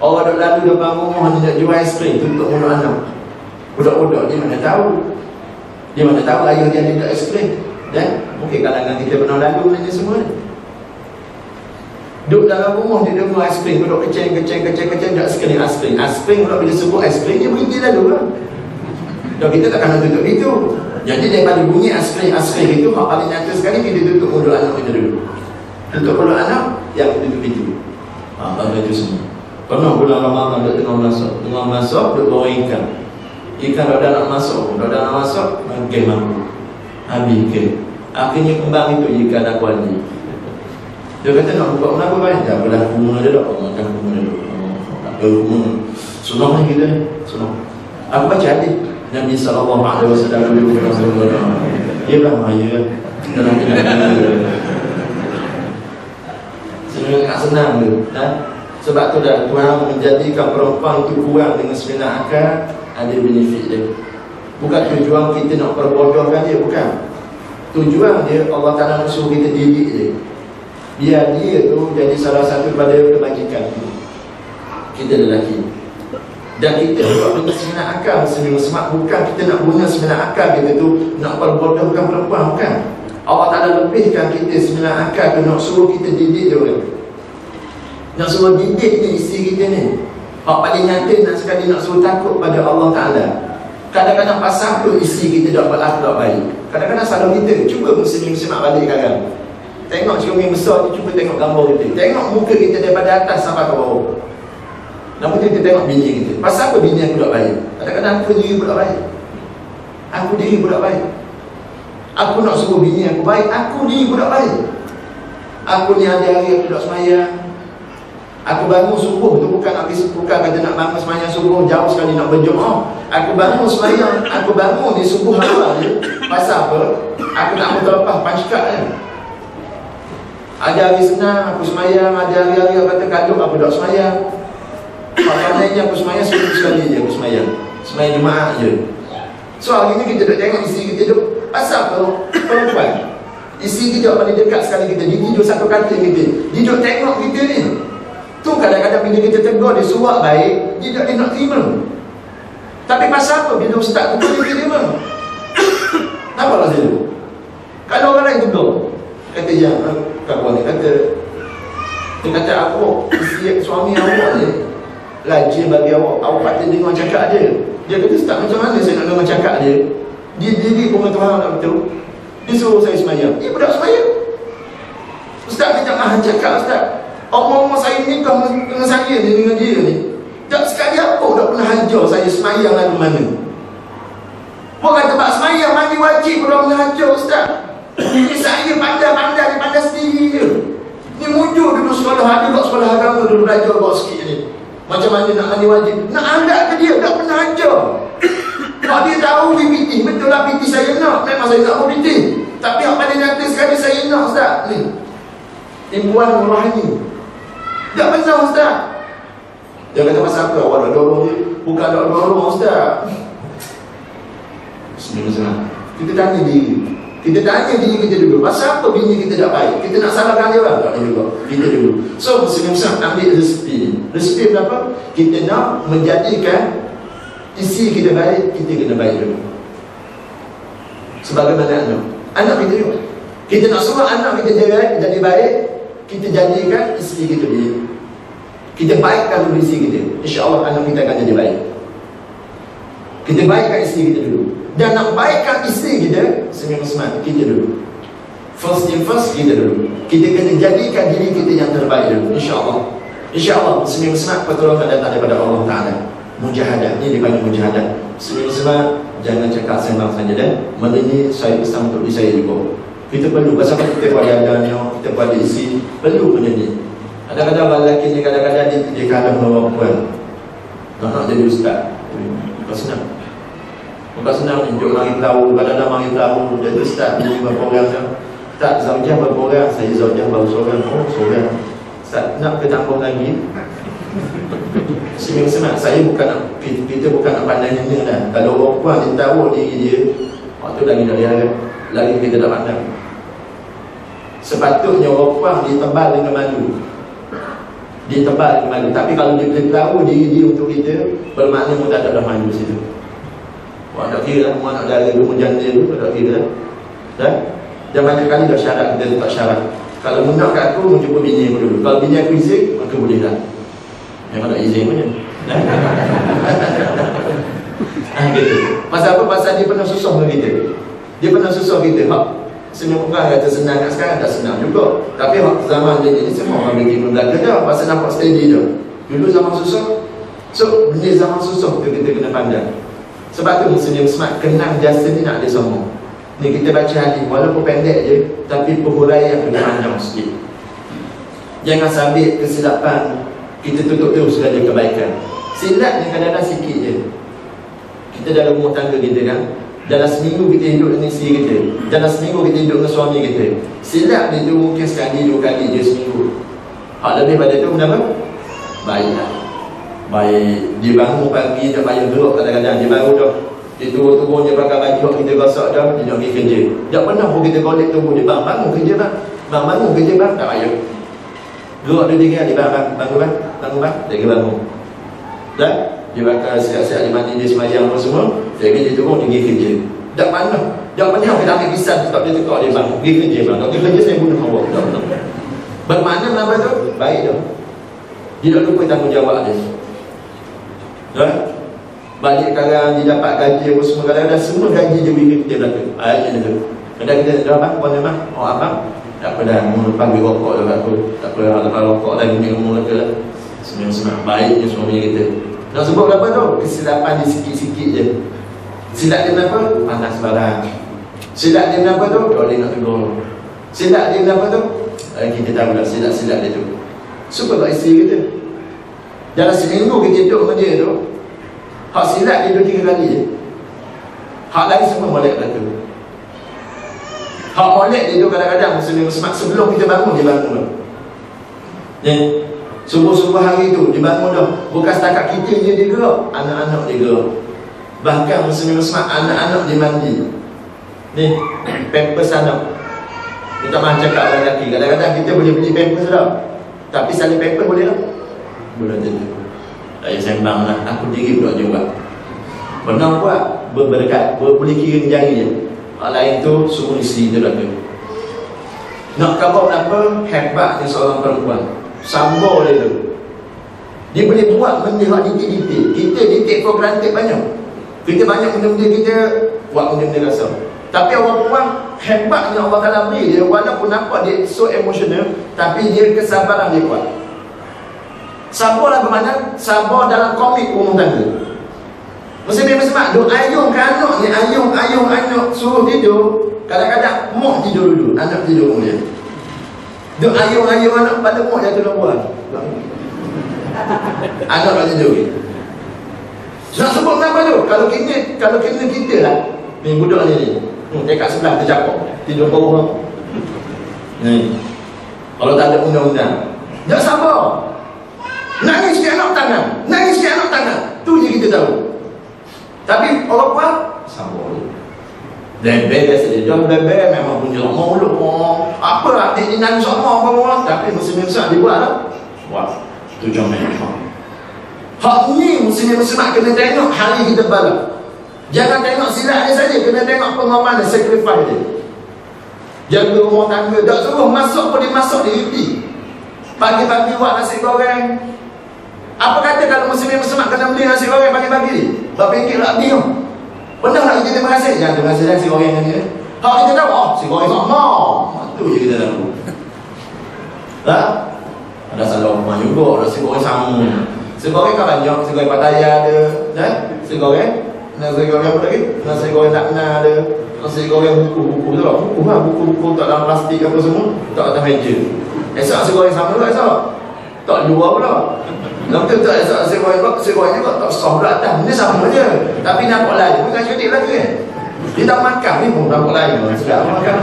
orang duduk lalu depan rumah nak jual aiskrim tutup mulut anak. Budak-budak dia mana tahu ayah dia ada aiskrim. Dan mungkin kalangan kita pernah lalu macam semua ni. Duduk dalam rumah dia jual aiskrim, duduk keceng tak sekali aiskrim pula bila sebut aiskrim dia berhenti lalu lah. Dan kita takkan nak tutup itu. Jadi daripada bunyi aiskrim itu hak paling nyata sekali kita tutup mulut anak kita dulu. Tutup mulut anak yang kita tutup itu. Bagi itu semua. Pernah bulan Ramadan dia tengah masuk duduk bawa ikan dah nak masuk makin mampu habis ke akhirnya kembang itu ikan aku haji. Dia kata nak buka kenapa baik tak belah kumur dia tak makan kumur dia sunah ni kita sunah aku baca hadis Nabi SAW dia bilang ya senang tu sebab tu dah Tuhan menjadikan perempuan itu kurang dengan sembilan akal ada benefit dia bukan tujuan kita nak perbodohkan dia bukan tujuan dia Allah Ta'ala nak suruh kita didik dia biar dia tu jadi salah satu pada kebajikan kita lelaki dan kita buat dengan sembilan akal semua bukan kita nak guna sembilan akal kita tu nak perbodohkan perempuan bukan Allah Ta'ala lebihkan kita sembilan akal tu nak suruh kita didik dia orang nak suruh didik ni isteri kita ni hak paling nyata nak sekali nak suruh takut pada Allah Ta'ala kadang-kadang pasal tu isteri kita tak berakhlak baik kadang-kadang salah kita cuba muslim-muslimat balik kadang tengok cermin besar ni cuba tengok gambar kita tengok muka kita daripada atas sampai ke bawah namun kita tengok bini kita pasal apa bini aku tak baik kadang-kadang aku diri pula baik aku nak suruh bini aku baik aku diri pula baik Aku ni ada hari aku tak semayang. Aku bangun subuh tu bukan kata nak bangun semayang subuh, jauh sekali nak berjum'ah. Aku bangun semayang, aku bangun di subuh awal je. Pasal apa? Aku tak mau terlepas panjkat je. Ada hari senang aku semayang, ada hari-hari aku kata kaduk aku tak semayang. Maksudnya aku semayang seminggu sekali je aku semayang. Semayang Jumaat je. So hari ni kita duduk tengok isteri kita duduk. Pasal apa? Perempuan. Isteri kita paling dekat sekali kita. Dia tidur satu katil kita. Dia duduk tengok kita ni. Tu kadang-kadang bila kita tegur dia suap baik, dia tak nak terima. Tapi pasal apa? Bila ustaz tegur dia terima. Apa pasal tu? Kalau orang lain tegur, kata yang kawan ni kata, dia kata aku isteri suami awak ni rajin bagi awak, awak patut dengar cakap dia. Dia kata ustaz macam mana saya nak dengar cakap dia? Dia pengetahuan tak betul. Dia suruh saya semayang. Dia budak semayang. Ustaz dia cakap ustaz, omong-omong saya nikah dengan saya ni, dengan dia ni, tak sekali apa tak pernah hajar saya semayang lagu mana. Buat kata bak semayang mandi wajib orang pernah hajar ustaz. Ini saya pandai-pandai, dia pandai sendiri je. Ni mujur dulu sekolah, ada kat sekolah agama dulu belajar buat sikit ni. Macam mana nak mandi wajib. Nak adat ke dia, tak pernah hajar. Kalau dia tahu PPT, betul lah PT saya nak. Memang saya nak mau PT. Tapi yang pada nyata sekali saya nak ustaz ni. Timbuan rohani. Tak pernah ustaz. Dia kata pasal apa? Awak nak dorong dia. Bukan nak dorong ustaz. Bismillah. Kita tanya diri. Kita tanya diri kita dulu. Pasal apa bini kita tak baik? Kita nak salahkan dia orang? Tak juga. Kita dulu. So Muslim ambil resipi. Resipi berapa? Kita nak menjadikan isi kita baik, kita kena baik dulu. Sebagaimana anak kita juga. Kita nak suruh anak kita jadi baik, kita jadikan isteri kita dia. Kita baikkan dulu isteri kita. InsyaAllah anak kita akan jadi baik. Kita baikkan isteri kita dulu. Dan nak baikkan isteri kita, semua kita dulu. First thing first, kita dulu. Kita kena jadikan diri kita yang terbaik dulu. InsyaAllah. InsyaAllah semua pertolongan datang daripada Allah Ta'ala. Mujahadah, ni dipanggil mujahadah. Semua jangan cakap sembang saja dan benda ni saya pesan untuk diri saya juga. Kita perlu, pasal kita buat adanya, kita buat isi, perlu benda ni. Kadang-kadang orang lelaki ni kadang-kadang dia kalah dengan perempuan. Nak jadi ustaz. Bukan senang. Bukan senang ni, jom mari pelawu, kadang-kadang mari pelawu, jadi ustaz ni berapa orang kan. Tak, Zawjah berapa orang? Saya Zawjah baru seorang. Oh, seorang. Ustaz, nak ke tambah lagi? Sebenarnya saya bukan nak, kita bukan nak pandai ni dah. Kalau orang puan dia tahu diri dia, waktu lagi nak lihat, lagi kita tak pandang. Sepatutnya orang puan dia tebal dengan malu. Dia tebal dengan malu. Tapi kalau dia tahu diri dia untuk kita, bermakna pun tak ada malu situ. Orang tak kira lah, orang nak dara rumah janda tu, tak kira lah. Dan banyak kali dah syarat, kita tak syarat. Kalau nak kat aku, jumpa bini aku dulu. Kalau bini aku izin, maka boleh lah. Memang tak izin punya. Gitu. Pasal apa? Pasal dia pernah susah dengan kita. Dia pernah susah kita. Semua orang kata senang kat sekarang, tak senang juga. Tapi zaman dia ni semua orang bikin belaka dah. Pasal nampak steady dah. Dulu zaman susah. So, benda zaman susah tu kita kena pandang. Sebab tu Muslim Smart kenal jasa ni nak dia semua. Ni kita baca hadis walaupun pendek je, tapi penghuraian kena panjang sikit. Jangan sambil kesilapan kita tutup terus segala kebaikan. Silap ni kadang-kadang sikit je. Kita dalam rumah tangga kita kan, dalam seminggu kita hidup dengan isteri kita, dalam seminggu kita hidup dengan suami kita. Silap dia tu mungkin sekali, dua kali je seminggu. Hak lebih pada tu kenapa? Baiklah. Baik, dia bangun pagi, dia payah gerak kadang-kadang, dia baru dah. Dia turun-turun, dia pakai baju, kita gosok dah, dia nak pergi kerja. Tak pernah pun kita kolek tubuh dia, bang, bangun kerja bang. Bang, bangun kerja bang, tak payah. Gerak dia tinggal, dia bang, bangun bang, bangun bang, dia bangun. Dan dia pakai siap-siap, dia mandi, dia semayang apa semua. Dia turun, dia pergi kerja. Tak pernah, tak pernah kita ambil pisang, tak dia tekak dia bang, pergi kerja bang. Kalau pergi kerja, saya bunuh awak. Bermakna kenapa tu? Baik dah. Dia tak lupa tanggungjawab dia. Dah? Balik sekarang dia dapat gaji apa semua, kadang-kadang semua gaji dia beri kita belaka. Ayat dia tu. Kadang kita dah abang, puan memang, oh abang, tak apa dah, mu lepas beri rokok dah aku. Tak apa, lepas rokok dah gini kamu leka lah. Sebenarnya baiknya suami kita. Nak sebut apa tu? Kesilapan dia sikit-sikit je. Silap dia kenapa? Panas barang. Silap dia kenapa tu? Boleh nak tegur. Silap dia kenapa tu? Kita tahu dah silat-silat dia tu. Suka kat isteri kita. Dalam seminggu kita duduk dengan dia tu, hak silat dia 2-3 kali je. Hak lain semua molek kat tu. Hak molek dia tu kadang-kadang sebelum kita bangun, dia bangun dah. Subuh-subuh hari tu dia bangun dah. Bukan setakat kita je dia gerak, anak-anak dia gerak. Bahkan muslim-muslimat, anak-anak dia mandi. Ni, pampers anak. Kita mahu cakap orang lelaki, kadang-kadang kita boleh beli pampers dah, tapi salin pampers boleh tak? Boleh tentu. Saya sembang lah, aku diri pula juga. Pernah buat, berberkat, boleh kira jari je. Hal lain tu, suruh isteri dia dah tu. Nak khabar apa? Hebatnya seorang perempuan. Sabar dia tu. Dia boleh buat benda yang ditik-ditik. Kita ditik for granted banyak. Kita banyak benda-benda kita buat benda-benda rasa. Tapi orang perempuan hebatnya Allah Ta'ala beri dia, walaupun nampak dia so emotional, tapi dia kesabaran dia kuat. Sabar bermakna sabar dalam komit rumah tangga. Muslim-muslimat duk ayung ke anak ni, ayung anak suruh tidur. Kadang-kadang mak tidur dulu, anak tidur kemudian. Duk ayung anak pada mak jatuh lembuan. Anak tak tidur. Nak sebut kenapa tu? Kalau kita lah, ni budak ni dia kat sebelah tercakap tidur bawah. Kalau tak ada undang-undang, tak sabar. Nangis dia anak tangan, tu je kita tahu. Tapi orang buat sabar. Bebel biasa dia bebel memang punya mulut apa adik ni nangis sama apa, tapi muslim-muslim dia buat lah. Buat tu jangan hak ni muslim-muslim kena tengok hari kita balik. Jangan tengok silat dia saja, kena tengok pengorbanan dia, sacrifice dia. Jaga rumah tangga, tak suruh masuk pun dia masuk, dia reti. Pagi-pagi buat nasi goreng. Apa kata kalau muslim-muslim kena beli nasi goreng pagi-pagi? Berapa ringgit tak beli? Pernah tak kita terima kasih? Jangan terima kasih nasi goreng ni. Hak kita tahu, nasi goreng sama. Itu je kita tahu. Tak? Ada salah rumah juga, nasi goreng sama. Nasi goreng kan banyak, nasi goreng Pattaya ada. Nasi goreng nasi goreng apa lagi? Nasi goreng nakna ada. Nasi goreng buku-buku tu lah. Buku-buku tak dalam plastik apa semua, tak atas meja. Esok nasi goreng sama tak esok? Tak luar pula. Lepas tu tak esok nasi goreng juga tak soft pula atas. Ini sama je. Tapi nampak lain. Bukan cutik lagi kan? Dia tak makan ni pun nampak lain. Sedap makan.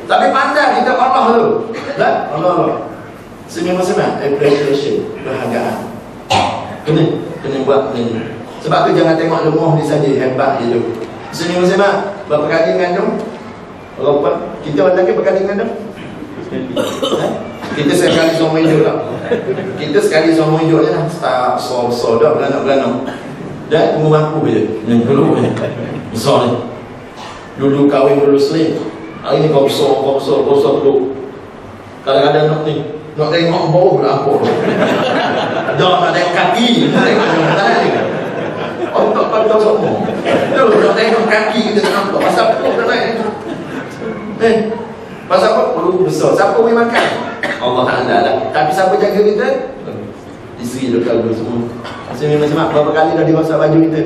Tapi pandai kita Allah tu. Tak? Allah. Semua-semua appreciation, perhargaan. Kena buat ni. Sebab tu jangan tengok lemah ni saja, hebat je tu. Semua-semua berapa kali mengandung? Orang kita orang lelaki berkali mengandung? Kita sekali seumur hidup lah. Kita sekali seumur hidup je lah. Tak so dah beranak-beranak. Dan tunggu mampu je. Yang dulu ni besar ni. Dulu kahwin dulu seling. Hari ni kau besar dulu. Kadang-kadang nak ni nak tengok bawah pula apa. Jangan nak tengok kaki. Nak tengok tangan ni. Otak pada semua. Tu nak tengok kaki kita tak nampak. Pasal apa tak naik? Pasal apa? Perlu besar. Siapa boleh makan? Allah Ta'ala lah. Tapi siapa jaga kita? Isteri lokal dulu semua. Macam-macam berapa kali dah dibasuh baju kita.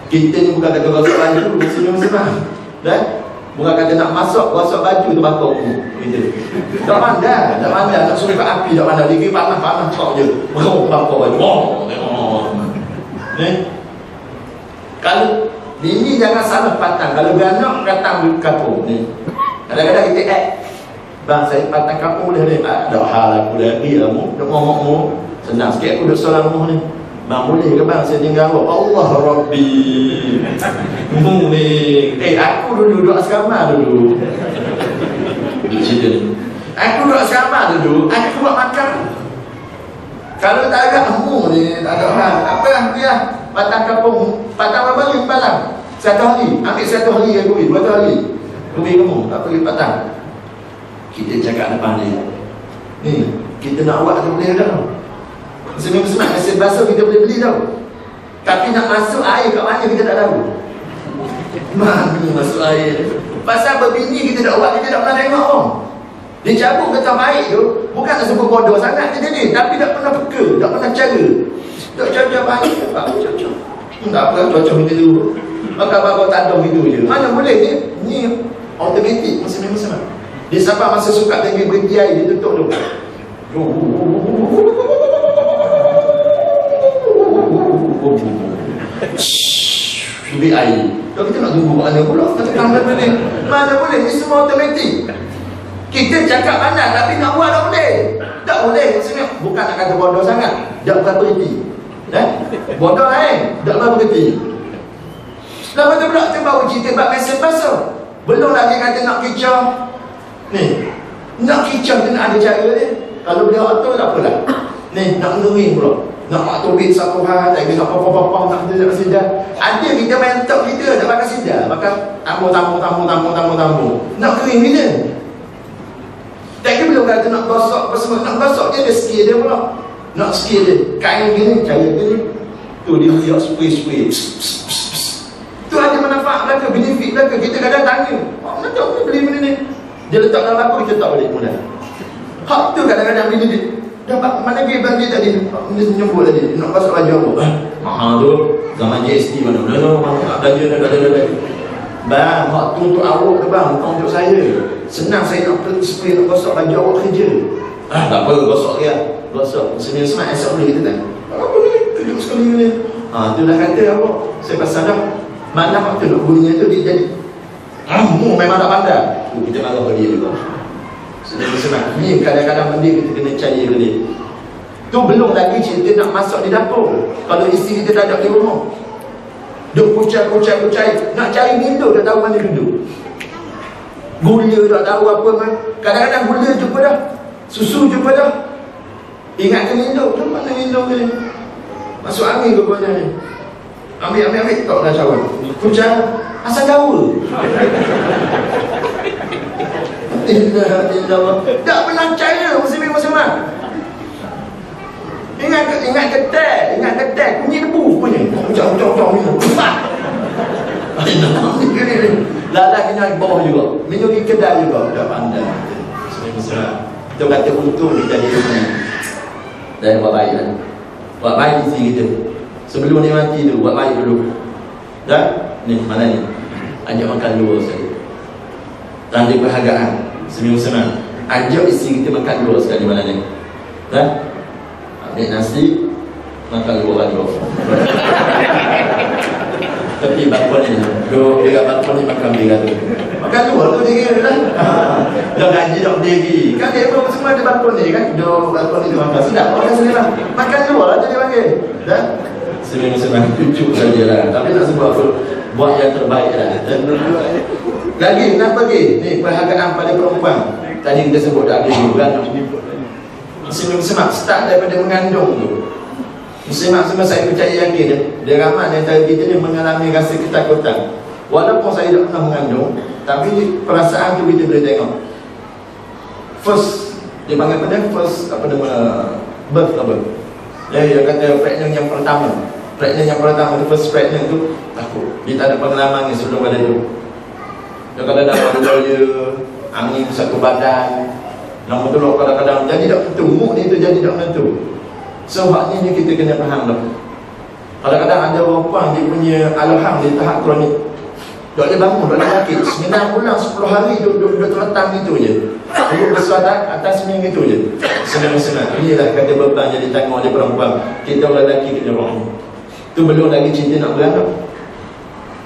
Kita ni bukan kata basuh baju. Macam-macam. Dan bukan kata nak masuk, gosok baju tu bakar aku. Gitu. Tak pandai. Nak suruh kat api tak pandai. Dia kira panas kau je. Bakar baju. Kalau bini jangan salah patang. Kalau beranak katang di kapur ni. Kadang-kadang kita bang saya patang kapur boleh ni. Tak hal aku lagi lah mu. Nak ngomong senang sikit aku duduk seorang rumah ni. Bang boleh ke bang saya tinggal Allah Rabbi. Ni aku duduk asrama dulu. Cerita ni. Aku duduk asrama dulu. Aku buat makan. Kalau tak ada kamu ni, tak ada hal. Apa lah dia? Patang kampung, patang apa lagi palang? 1 hari, ambil 1 hari aku beri, 2 hari. Aku beri kamu, tak pergi patang. Kita cakap depan dia. Ni, kita nak buat tu boleh tau. Semua-semua hasil basuh kita boleh beli tau. Tapi nak masuk air kat mana kita tak tahu. Mana masuk air? Pasal berbini kita tak buat, kita tak pernah tengok pun. Dia cabut ketam air tu, bukan nak sebut bodoh sangat kita ni, tapi tak pernah peka, tak pernah cara. Tak cocok air, tak cocok. Tak apa, cocok kita dulu. Maka bapak tak ada gitu je. Mana boleh ni automatik mesin. Dia sampai masa suka tinggi berhenti air, dia tutup dulu. Lebih air. Kalau kita nak tunggu mana pula, mana boleh, ni semua automatik. Kita cakap mana tapi nak buat tak boleh. Tak boleh maksudnya. Bukan nak kata bodoh sangat, tak berapa berhenti. Bodoh lain, tak berapa berhenti. Lepas tu pula tu baru cerita bab mesin basah. Belum lagi kata nak kicau. Ni, nak kicau tu nak ada cara dia. Kalau dia auto tak apalah. Ni, nak ngering pula. Nak mak tobit satu hal, tak kira apa-apa, tak kira nak sidar. Ada kita main top kita, tak pakai sidar. Pakai tamu. Nak kering bila? Tak kira belum kata nak gosok, nak gosok dia ada skill dia pula. Nak skill dia, kain gini, cahaya gini. Tu dia lihat spray. Tu ada manfaat belaka, benefit belaka. Kita kadang tanya, nak tahu beli benda ni? Dia letak dalam apa, kita tak boleh mudah. Hak tu kadang-kadang bila dia dapat mana dia bagi tadi, dia menyebut tadi, nak pasal baju apa? Mahal tu, zaman GST mana-mana, belanja nak ada. Bang, hak tu untuk awak ke bang, bukan untuk saya. Senang saya nak spray nak gosok baju awak kerja. Tak apa, gosok dia. Gosok, sebenarnya smart esok boleh kita tak? Apa ni? Tunjuk sekali ni. Tu dah kata awak, saya pasal dah. Mana waktu nak bunyinya tu dia jadi memang tak pandai. Kita marah pada dia juga. Senang. Ni kadang-kadang benda kita kena cari ke dia. Tu belum lagi cerita nak masuk di dapur. Kalau isteri kita tak ada di rumah, duk kucai. Nak cari minum tak tahu mana duduk. Gula tak tahu apa kan. Kadang-kadang gula jumpa dah, susu jumpa dah. Ingat ke minum? Mana minum ke ni? Masuk angin ke mana ni? Ambil tak dah cawan. Kucai asal gaul. Tak pernah percaya muslim-muslimat. Ingat ketek bunyi debu punya. Ucap ni. Lala kena bawah juga. Minum di kedai juga. Dah pandai. Muslim-muslimat. Kita kata untung kita di rumah. Dan buat baik lah. Buat baik isi kita. Sebelum ni mati tu, buat baik dulu. Dah? Ni, mana ni? Ajak makan luar sekali. Tanda perhargaan. Semua-semua. Ajak isteri kita makan luar sekali, mana ni? Dah? Ambil nasi, makan luar lagi. Tapi balkon ni, dekat balkon ni makan biar tu. Makan luar tu dia kira lah. Dah gaji dah berdiri. Kan dia pun semua ada balkon ni kan? Balkon ni dia makan. Sedap, makan sini lah. Makan luar lah tu dia panggil. Dah? Senang cucuk sajalah. Tapi nak sebut apa? Buat yang terbaik lah. Lagi, kenapa lagi? Ni, perhargaan pada perempuan. Tadi kita sebut dah ada juga. Muslim-muslimat start daripada mengandung tu. Muslimat-muslimat saya percaya yakin dia ramai antara kita ni mengalami rasa ketakutan. Walaupun saya tak pernah mengandung, tapi perasaan tu kita boleh tengok. First, dia panggil apa dia? First, apa nama? Birth apa? Dia kata pregnant yang pertama. Pregnant yang pertama tu, first pregnant tu takut. Dia tak ada pengalaman ni sebelum pada tu. Dia kadang-kadang ada dia angin satu badan. Nama tu kadang-kadang jadi tak tentu. Mood ni tu jadi tak tentu. Sebab ni kita kena faham dah. Kadang-kadang ada orang puan dia punya alham dia tahap kronik. Tak boleh bangun, tak boleh sakit. 9 bulan, 10 hari duduk terletang gitu je. Duduk besar atas seming gitu je. Senang-senang. Inilah kata beban jadi tanggung oleh perempuan. Kita orang lelaki kena roh. Tu belum lagi cinta nak beranak.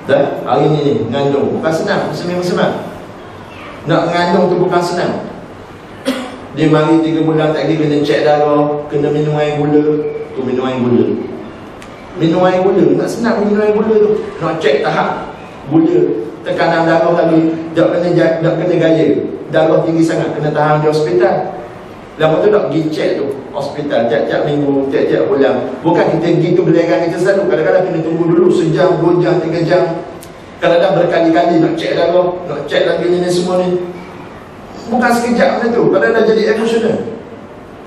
Dah, hari ni ngandung bukan senang, muslim-muslimat. Nak mengandung tu bukan senang. Dia mari 3 bulan tak kena cek darah, kena minum air gula. Tu minum air gula. Minum air gula, tak senang minum air gula tu. Nak cek tahap gula, tekanan darah lagi, tak kena gaya. Darah tinggi sangat, kena tahan di hospital. Lepas tu nak pergi cek tu hospital tiap-tiap minggu, tiap-tiap bulan. Bukan kita pergi tu belerang kita selalu. Kadang-kadang kena tunggu dulu sejam, 2 jam, 3 jam. Kadang-kadang berkali-kali nak cek darah, nak cek lagi ni semua ni. Bukan sekejap benda tu. Kadang-kadang jadi emosional.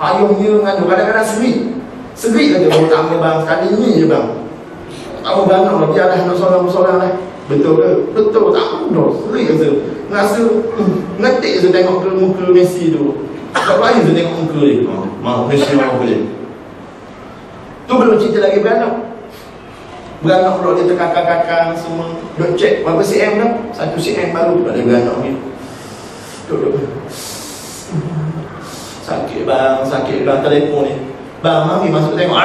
Payungnya ngandung, kadang-kadang serit kata, oh tak ambil bang, sekali ni je bang. Tak mau beranak lah, biarlah nak solang-solang lah. Betul ke? Betul, tak mudah. Serit kata. Rasa ngetik je tengok ke muka Messi tu. Tak lain je tengok muka dia. Mahu Messi mahu boleh. Tu belum cerita lagi beranak. Beranak pula dia terkakang-kakang semua. Duk cek berapa cm dah? 1 cm baru pada beranak ni. Duk. Sakit bang, telefon ni. Bang, mami masuk tengok.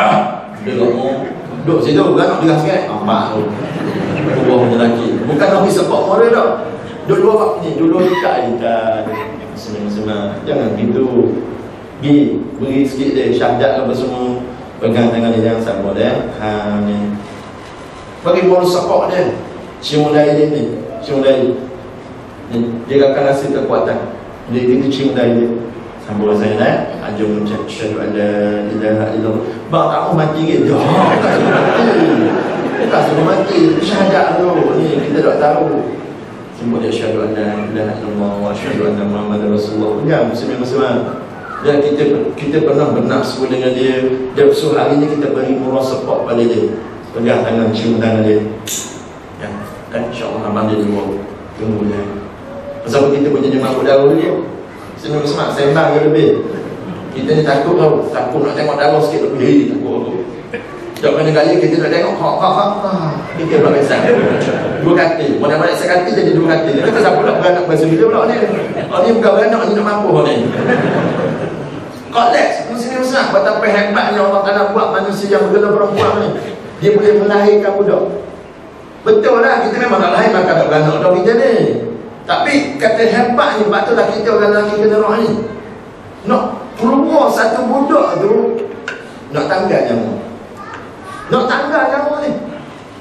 Dia duduk situ, beranak dia sikit. Nampak tu. Dua punya lelaki. Bukan nak pergi support moral tak. Dua-dua ni, dua-dua dekat semua. Jangan gitu. Beri sikit dia syahadat apa semua. Pegang tangan dia jangan sama dia. Ni. Bagi moral support dia. Cium dahi dia ni. Dia akan rasa kekuatan. Dia cium dahi dia. Sambung saya dah. Ajum ucap syahadu an la ilaha illallah. Bang tak mau mati ke? Tak suruh mati. Syahadat tu. Ni kita tak tahu. Sebut dia syahadu an la ilaha illallah wa syahadu anna Muhammadar Rasulullah. Ya, muslim-muslimat. Dan kita pernah bernafsu dengan dia. Dan so hari ni kita beri moral support pada dia. Pegang tangan, cium tangan dia. Ya, kan insya-Allah abang dia dulu. Tunggu dia. Pasal kita punya jemaah darah dulu. Muslim-muslimat sembang je lebih. Kita ni takut tau. Takut nak tengok darah sikit lebih. Takut tu. Jauh kali kita nak tengok kita pula kisah. Dua kata. Mana balik sekali jadi dua kata. Dia kata siapa nak beranak bahasa bila pula ni. Ni bukan beranak ni nak mampu ni. Koleks. Muslim-muslimat betapa hebatnya Allah Ta'ala buat manusia yang berguna perempuan ni. Dia boleh melahirkan budak. Betul lah, kita memang nak lahir maka tak beranak dah kita ni. Tapi kata hebat ni, sebab tu lah kita orang lelaki kena roh ni. Nak keluar satu budak tu, nak tanggal jamu. Nak tanggal jamu ni.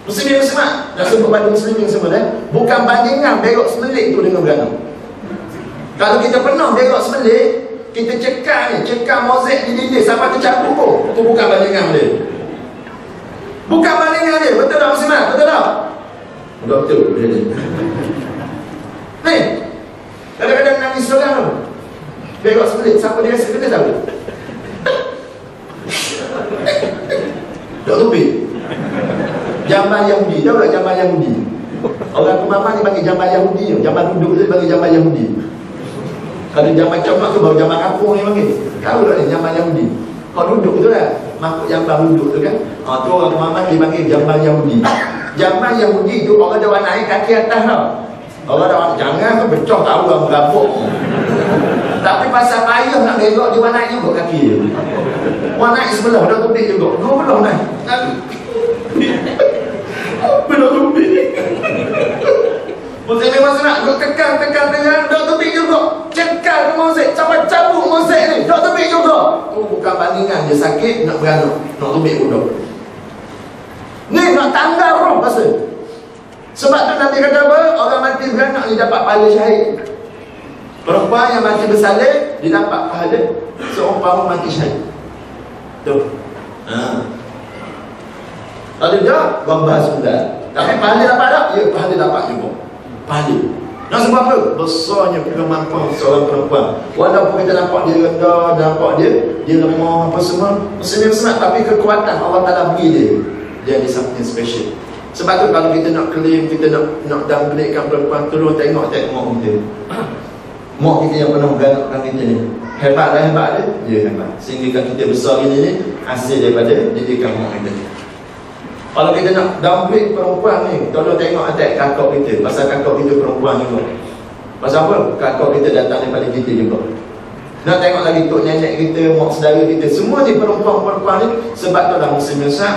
Muslim-muslimat, nak sebut pada muslimin semua dah. Bukan bandingan berok semelik tu dengan beranak. Kalau kita pernah berok semelik, kita cekal mozaik di dinding sampai tercabut pun. Itu bukan bandingan dia. Bukan bandingan dia. Betul tak muslimat? Betul tak? Betul. Ni, kadang-kadang nangis seorang tu. Berok semelik, siapa dia rasa kena tahu? Dok tupi. Jamban Yahudi. Tahu tak jamban Yahudi? Orang kemamah ni panggil jamban Yahudi. Jamban duduk tu panggil jamban Yahudi. Kalau jamban comak tu baru jamban kampung ni panggil. Tahu tak ni jamban Yahudi? Kalau duduk tu lah. Makhluk jamban duduk tu kan. Tu orang kemamah dia panggil jamban Yahudi. Jamban Yahudi tu orang dah warna air kaki atas tau. Orang dah warna jangan tu pecah tahu orang berabuk. Tapi pasal payah nak berok dia warna air juga kaki dia. Warna air sebelah dah tubik juga. Dua belah naik. Belah tubik. Muslim memang senang. Duk tekan dah tubik juga. Cekal ke mozaik. Sampai cabut mozaik ni. Dah tubik juga. Tu bukan bandingan. Dia sakit nak beranak. Nak tubik budak. Ni nak tanggal roh pasal. Sebab tu Nabi kata apa? Orang mati beranak ni dapat pahala syahid. Perempuan yang mati bersalin, dia dapat pahala seumpama mati syahid. Tu. Kalau tak, bahas sebentar. Tapi pahala dapat tak? Ya, pahala dapat juga. Pahala. Nak sebab apa? Besarnya kemampuan seorang perempuan. Walaupun kita nampak dia rendah, nampak dia lemah, apa semua. Muslim-muslimat, tapi kekuatan Allah Ta'ala beri dia. Dia ada something special. Sebab tu kalau kita nak claim, kita nak downgradekan perempuan, tolong tengok mak kita. Mak kita yang pernah beranakkan kita ni. Hebat dia. Dia hebat. Sehingga kita besar ini ni, hasil daripada didikan mak kita. Kalau kita nak downgrade perempuan ni, tolong tengok atas kakak kita. Pasal kakak kita perempuan juga. Pasal apa? Kakak kita datang daripada kita juga. Nak tengok lagi tok nenek kita, mak saudara kita, semua ni perempuan-perempuan ni. Sebab tu lah muslim-muslim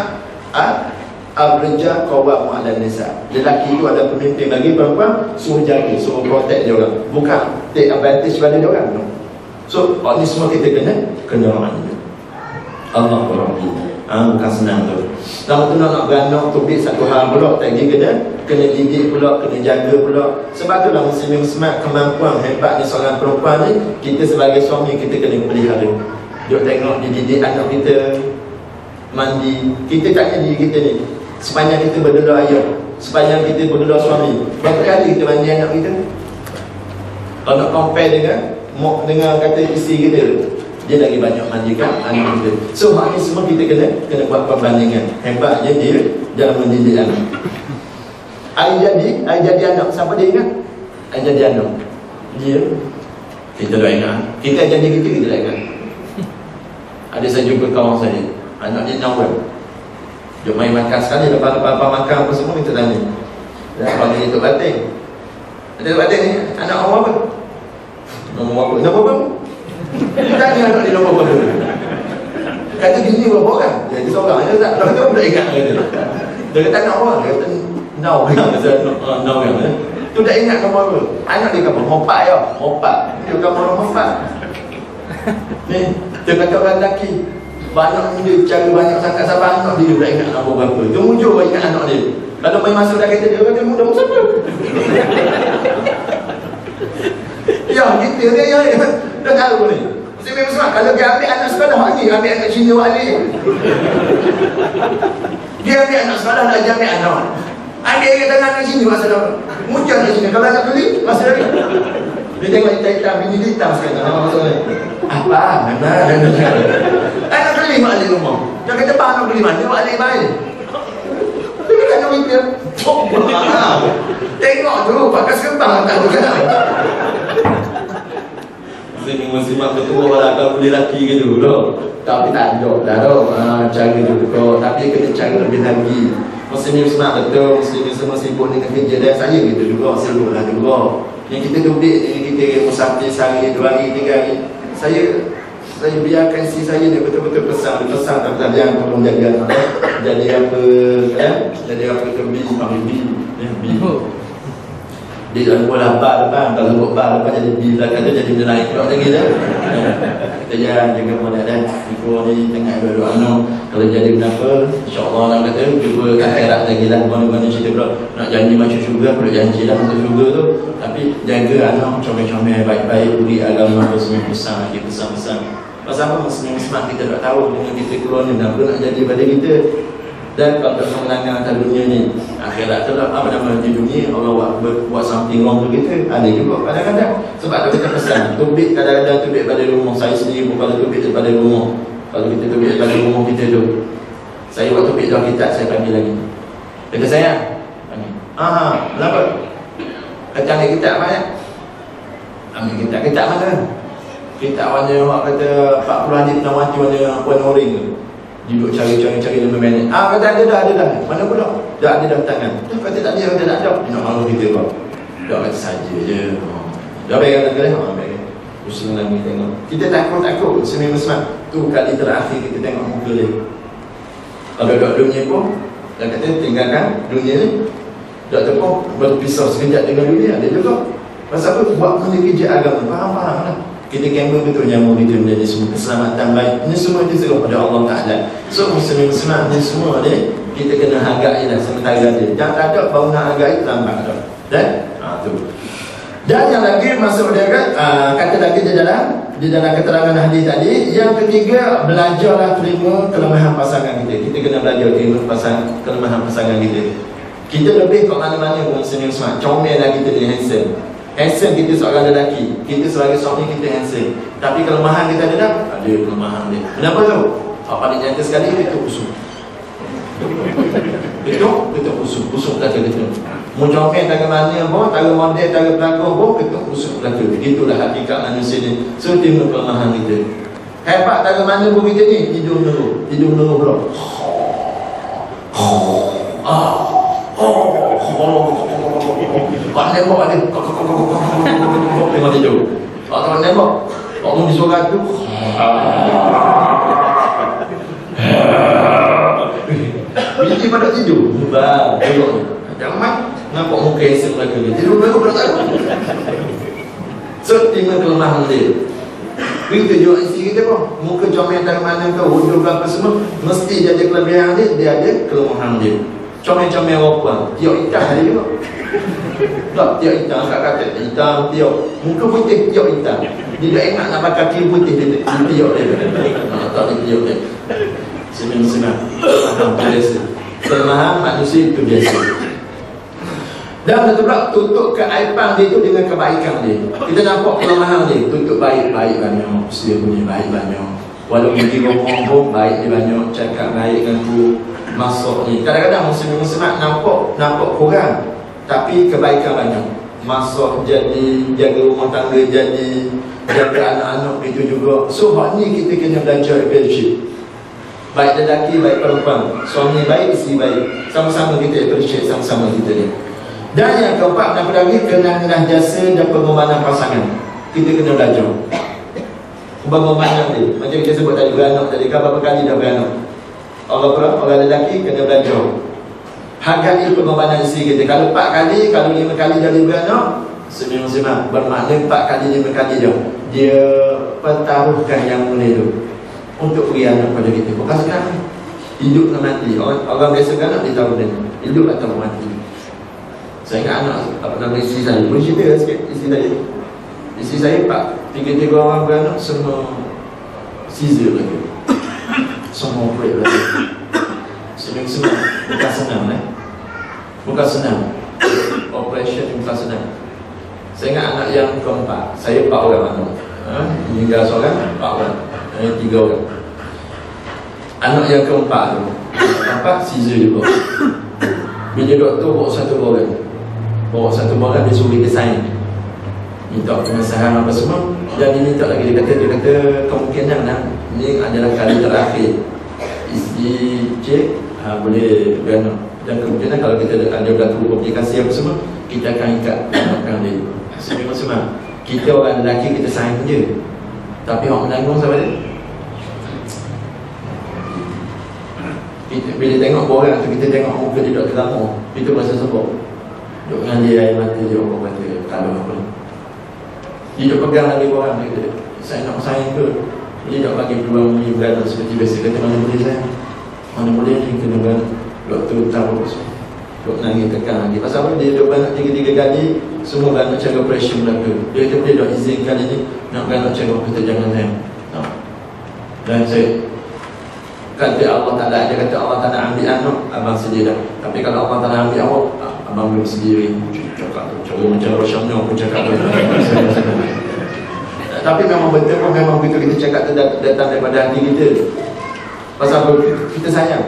Al-Rijal Qawwam 'ala Nisa. Lelaki itu ada pemimpin lagi, perempuan suruh jaga, suruh protect dia orang. Bukan take advantage pada dia orang. No. So, ni semua kita kena orang ni. Allah Rabbi. Bukan senang tu. Lama tu nak beranak tu satu hal pula, tak kena didik pula, kena jaga pula. Sebab tu lah muslim-muslimat kemampuan hebat ni seorang perempuan ni, kita sebagai suami kita kena pelihara. Duk tengok dia didik anak kita, mandi. Kita tanya diri kita ni, sepanjang kita berdoa ayah, sepanjang kita berdoa suami, berapa kali kita mandi anak kita? Kalau nak compare dengan kata isteri kita, dia lagi banyak mandikan anak kita. So hal ni semua kita kena buat perbandingan. Hebatnya dia dalam mendidik anak. Air jadi anak, siapa dia ingat? Air jadi anak dia, kita dah ingat. Kita jadi kita dah ingat. Ada saya jumpa kawan saya, anak dia Nawal. Jom main makan sekali, lepas-lepas makan apa semua kita tanya. Dan panggil Tok Batin. Tok Batin ni, anak orang apa? Nombor apa? Nombor apa? Dia tanya anak dia nombor apa? Kata gini berapa orang? Dia seorang je tak? Dia tak ingat kata. Dia kata anak orang, dia kata now yang tu tak ingat nombor apa? Anak dia kata nombor 4 ya, nombor 4. Dia kata nombor 4. Ni, dia kata orang lelaki banyak dia cara banyak sangat sampai anak dia tak ingat nombor berapa. Dia muncul ingat anak dia. Kalau main masuk dah kereta dia kata muda siapa? Ya, gitu dia ya. Dah tahu ni. Saya memang sebab kalau dia ambil anak sekolah ni, ambil anak Cina balik. Dia ambil anak sekolah nak ambil anak. Ambil ke tangan anak Cina masa dah. Muncul anak Cina. Kalau anak beli, masa dah. Dia tengok hitam-hitam, bini dia hitam sekarang. Apa? Mana? Anak beli balik rumah. Dia kata, "Pak nak beli mana? Balik balik." Dia kata, "Nak dia." Tengok tu, pakai sekembang tak ada. Sini muslimat ketua lah kalau boleh laki gitu loh. Tapi tak ada dah tu cara juga. Tapi kena cara lebih lagi. Muslim semak betul, muslim semua sibuk dengan kerja dan saya gitu juga, sibuk lah juga. Yang kita duduk ni, kita musafir sehari, 2 hari, 3 hari. Saya biarkan isteri saya ni betul-betul pesan tak yang tolong jaga anak. Jadi apa jadi apa ke bibi. Dia dalam bola bar depan, kalau buat bar depan jadi bil belakang tu jadi dia naik pula lagi dah. Kita jangan jaga bola dan ikut ni tengah dua-dua anak. Kalau jadi kenapa, insya-Allah nak kata jumpa kat akhirat lagi lah. Mana-mana cerita pula nak janji macam syurga, perlu janji lah untuk syurga tu. Tapi jaga anak comel-comel baik-baik, beri agama Rasulullah pesan-pesan. Pasal apa muslim-muslimat kita tak tahu dengan kita keluar ni kenapa nak jadi pada kita. Dan kalau tak menangkan atas dunia ni, akhirat tu lah, apa nama di dunia Allah buat something wrong tu kita. Ada juga kadang-kadang. Sebab tu kita pesan tubik, kadang-kadang tubik pada rumah. Saya sendiri pun kalau tubik daripada rumah, kalau kita tubik daripada rumah kita tu, saya waktu tubik doa kitab, saya panggil lagi. Kata saya panggil, kenapa? Kata ambil kitab mana? Ambil kitab mana? Kitab mana awak kata 40 hadis Nawawi mana Puan Oring tu. Duduk cari 5 minit. Kata ada dah. Mana pula? Dah ada dah tangan. Dia kata tak ada, dia tak ada. Dia nak malu kita kau. Dia kata saja je. Dah baik kan? Baik. Pusing lagi tengok. Kita takut semua Muslim. Tu kali terakhir kita tengok muka dia. Kalau duduk dunia pun, dia kata tinggalkan dunia ni. Dia pun berpisah sekejap dengan dunia. Dia juga. Pasal apa? Buat benda kerja agama. Faham lah. Kita kamera betul nyamu kita menjadi semua keselamatan baik. Ini semua diserah pada Allah Ta'ala. So muslim-muslimat ni semua ni kita kena hargai lah sementara dia. Jangan tak ada baru nak hargai terlambat dah. Dan tu. Dan yang lagi masuk dia kata lagi di dalam keterangan hadis tadi, yang ketiga, belajarlah terima kelemahan pasangan kita. Kita kena belajar terima kelemahan pasangan kita. Kita lebih kat mana-mana pun muslim-muslimat. Comel lah kita ni handsome. Handsome kita seorang lelaki, kita sebagai suami kita handsome. Tapi kelemahan kita ada kelemahan dia. Kenapa tu? Paling nyata sekali itu usuk. Itu usuk kata kita. Mau comel tangan mana pun, tangan model, tangan pelakon pun, kita usuk kata. Begitulah hakikat manusia ni. So terima kelemahan kita. Hebat tangan mana pun kita ni, hidung nuru pula. Pak nembak ada. Tengok tidur. Pak nembak. Pak pun disuruh tu. Biji pada tidur. Tengok. Jangan nampak muka esok lagi. Tidur pula tak. So terima kelemahan dia. Kita juga isteri kita pun muka comel dari mana ke, wujud apa semua, mesti dia ada kelebihan dia ada kelemahan dia. Comel-comel apa? Tiok hitam ada juga. Tak, tiok hitam kat kata hitam, tiok. Muka putih, tiok hitam. Dia tak ingat nak pakai kaki putih dia, tiok dia. Tak ada tiok dia. Senang-senang. Biasa. Kelemahan manusia itu biasa. Dan betul-betul tutup keaiban dia itu dengan kebaikan dia. Kita nampak kelemahan dia, tutup baik banyak. Dia punya baik banyak. Walaupun dia ngomong pun baik dia banyak, cakap baik dengan tu. Masuk ni kadang-kadang muslim-muslimat nampak kurang, tapi kebaikan banyak. Masuk jadi jaga rumah tangga, jadi jaga anak-anak itu juga. So hak ni kita kena belajar leadership. baik lelaki, baik perempuan, suami baik, isteri baik, sama-sama kita appreciate, sama-sama kita ni. Dan yang keempat, apa lagi, kenangan jasa dan pengorbanan pasangan. Kita kena belajar pengorbanan dia. Macam kita sebut tadi, beranak tadi, kan berapa kali dah beranak. Orang lelaki kena belajar hargai pengorbanan isteri kita. Kalau 4 kali, kalau 5 kali dah dia beranak, semua bermakna 4 kali 5 kali dia pertaruhkan yang mulia tu untuk beri anak pada kita. Bukan sekarang hidup dan mati. Orang biasa kan nak ditaruh dia hidup atau mati. Saya ingat anak isteri saya, boleh cerita sikit isteri saya 3 orang beranak, semua caesar lagi, semua operate lagi. Senang, bukan senang bukan senang. Operation bukan senang. Saya ingat anak yang keempat, saya 4 orang anak, meninggal seorang, 4 orang, 3 orang. Anak yang keempat tu, caesar juga. Bila doktor bawa satu orang, dia suruh dia sign, minta pengesahan apa semua. Dan dia minta lagi, dia kata kemungkinan ini adalah kali terakhir isteri cik boleh beranak. Dan kemungkinan kalau kita ada berlaku komplikasi apa semua, kita akan ikat anakkan dia. Semua kita orang lelaki kita sign je, tapi orang menanggung sama dia. Bila tengok orang tu, kita tengok muka dia dok terang, kita rasa sebab duk dengan dia air mata dia, orang kata kalau apa dia duk pegang lagi orang, dia kata saya nak sayang ke, dia dok bagi peluang ni beranak seperti biasa. Kata mana boleh sayang, mana boleh ni kena beranak. Doktor tahu duk nangis tekan lagi. Pasal apa? Dia duk beranak 3 kali, semua beranak cara operation belaka. Dia kata boleh dok izin kali ni nak beranak cara, kata jangan sayang. Dan saya kata Allah Ta'ala, dia kata Allah Ta'ala ambil anak, abang sedia dah. Tapi kalau Allah Ta'ala ambil awak, abang belum sendiri. Cakap tu, cara macam Rosyamnya aku cakap tu. Tapi memang betul, memang begitu kita cakap tu datang daripada hati kita. Pasal apa? Kita sayang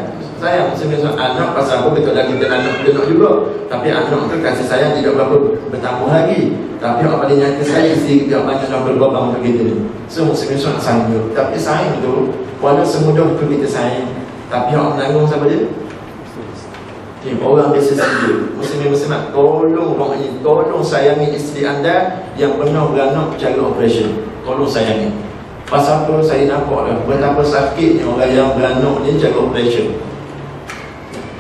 sebenarnya anak. Pasal apa? Betul lagi kita anak juga. Tapi anak tu kasih sayang tidak berapa bertambah lagi. Tapi orang paling nyata sayang isteri kita, banyak yang berkorban untuk kita ni. Semua sebenarnya sayang tu. Tapi sayang tu, walau semudah tu kita sayang, tapi orang menanggung sama dia. Orang biasa saja. Muslim-muslimat, tolong sayangi isteri anda yang pernah beranak cara operation. Tolong sayangi. Pasal apa? Saya nampak dah betapa sakitnya orang yang beranak ni cara operation.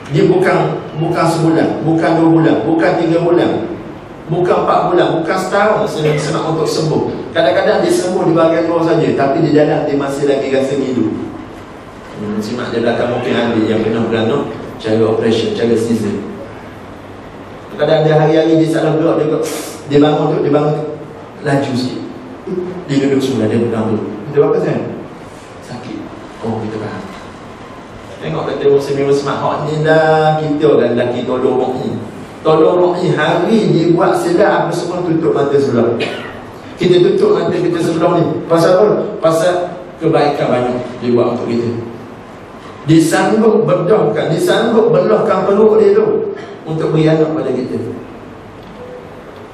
Dia bukan sebulan, bukan 2 bulan, bukan 3 bulan, bukan 4 bulan, bukan setahun senang untuk sembuh. Kadang-kadang dia sembuh di bahagian luar saja, tapi di dalam dia masih lagi rasa ngilu. Simak dia belakang mungkin ada yang pernah beranak cara operation, cara caesar. Kadang dia hari-hari dia salah gerak, dia bangun laju sikit, dia duduk semula, dia pegang tu. Dia apa sayang? Sakit. Oh, kita faham. Tengok kata muslim-muslimat, hak ni dah kita orang lelaki tolong rohni hari dia buat sedar apa semua, tutup mata sebelah. Kita tutup mata kita sebelah ni. Pasal apa? Pasal kebaikan banyak dia buat untuk kita. Dia sanggup berdahkan, dia sanggup belahkan peluk dia tu untuk beri anak pada kita.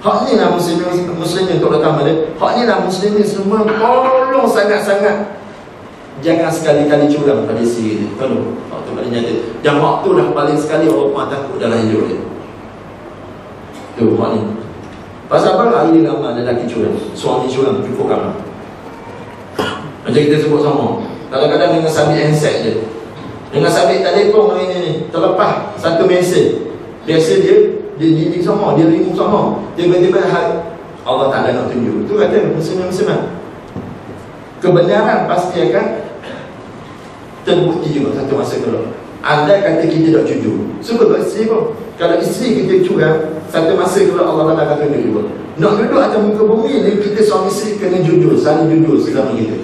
Hak ni lah muslimin terutama dia. Hak ni lah muslimin semua tolong sangat-sangat. Jangan sekali-kali curang pada isteri dia. Tolong. Waktu paling nyata. Dan waktu dah paling sekali orang takut dalam hidup dia. Tu hak ni. Pasal apa? Hari ni ramai lelaki curang, suami curang, cukup ramai. Macam kita sebut sama, kadang-kadang dengan sabit handset je, dengan sabit telefon ni terlepas satu mesej. Biasa dia dinding sama, dia ringu sama. Tiba-tiba Allah Ta'ala nak tunjuk. Tu kata muslim-muslimat, kebenaran pasti akan terbukti juga satu masa kelak. Andai kata kita tak jujur, suka buat isteri pun. Kalau isteri kita curang, satu masa kelak Allah Ta'ala akan tunjuk juga. Nak duduk atas muka bumi ni, kita suami isteri kena jujur, saling jujur sesama kita.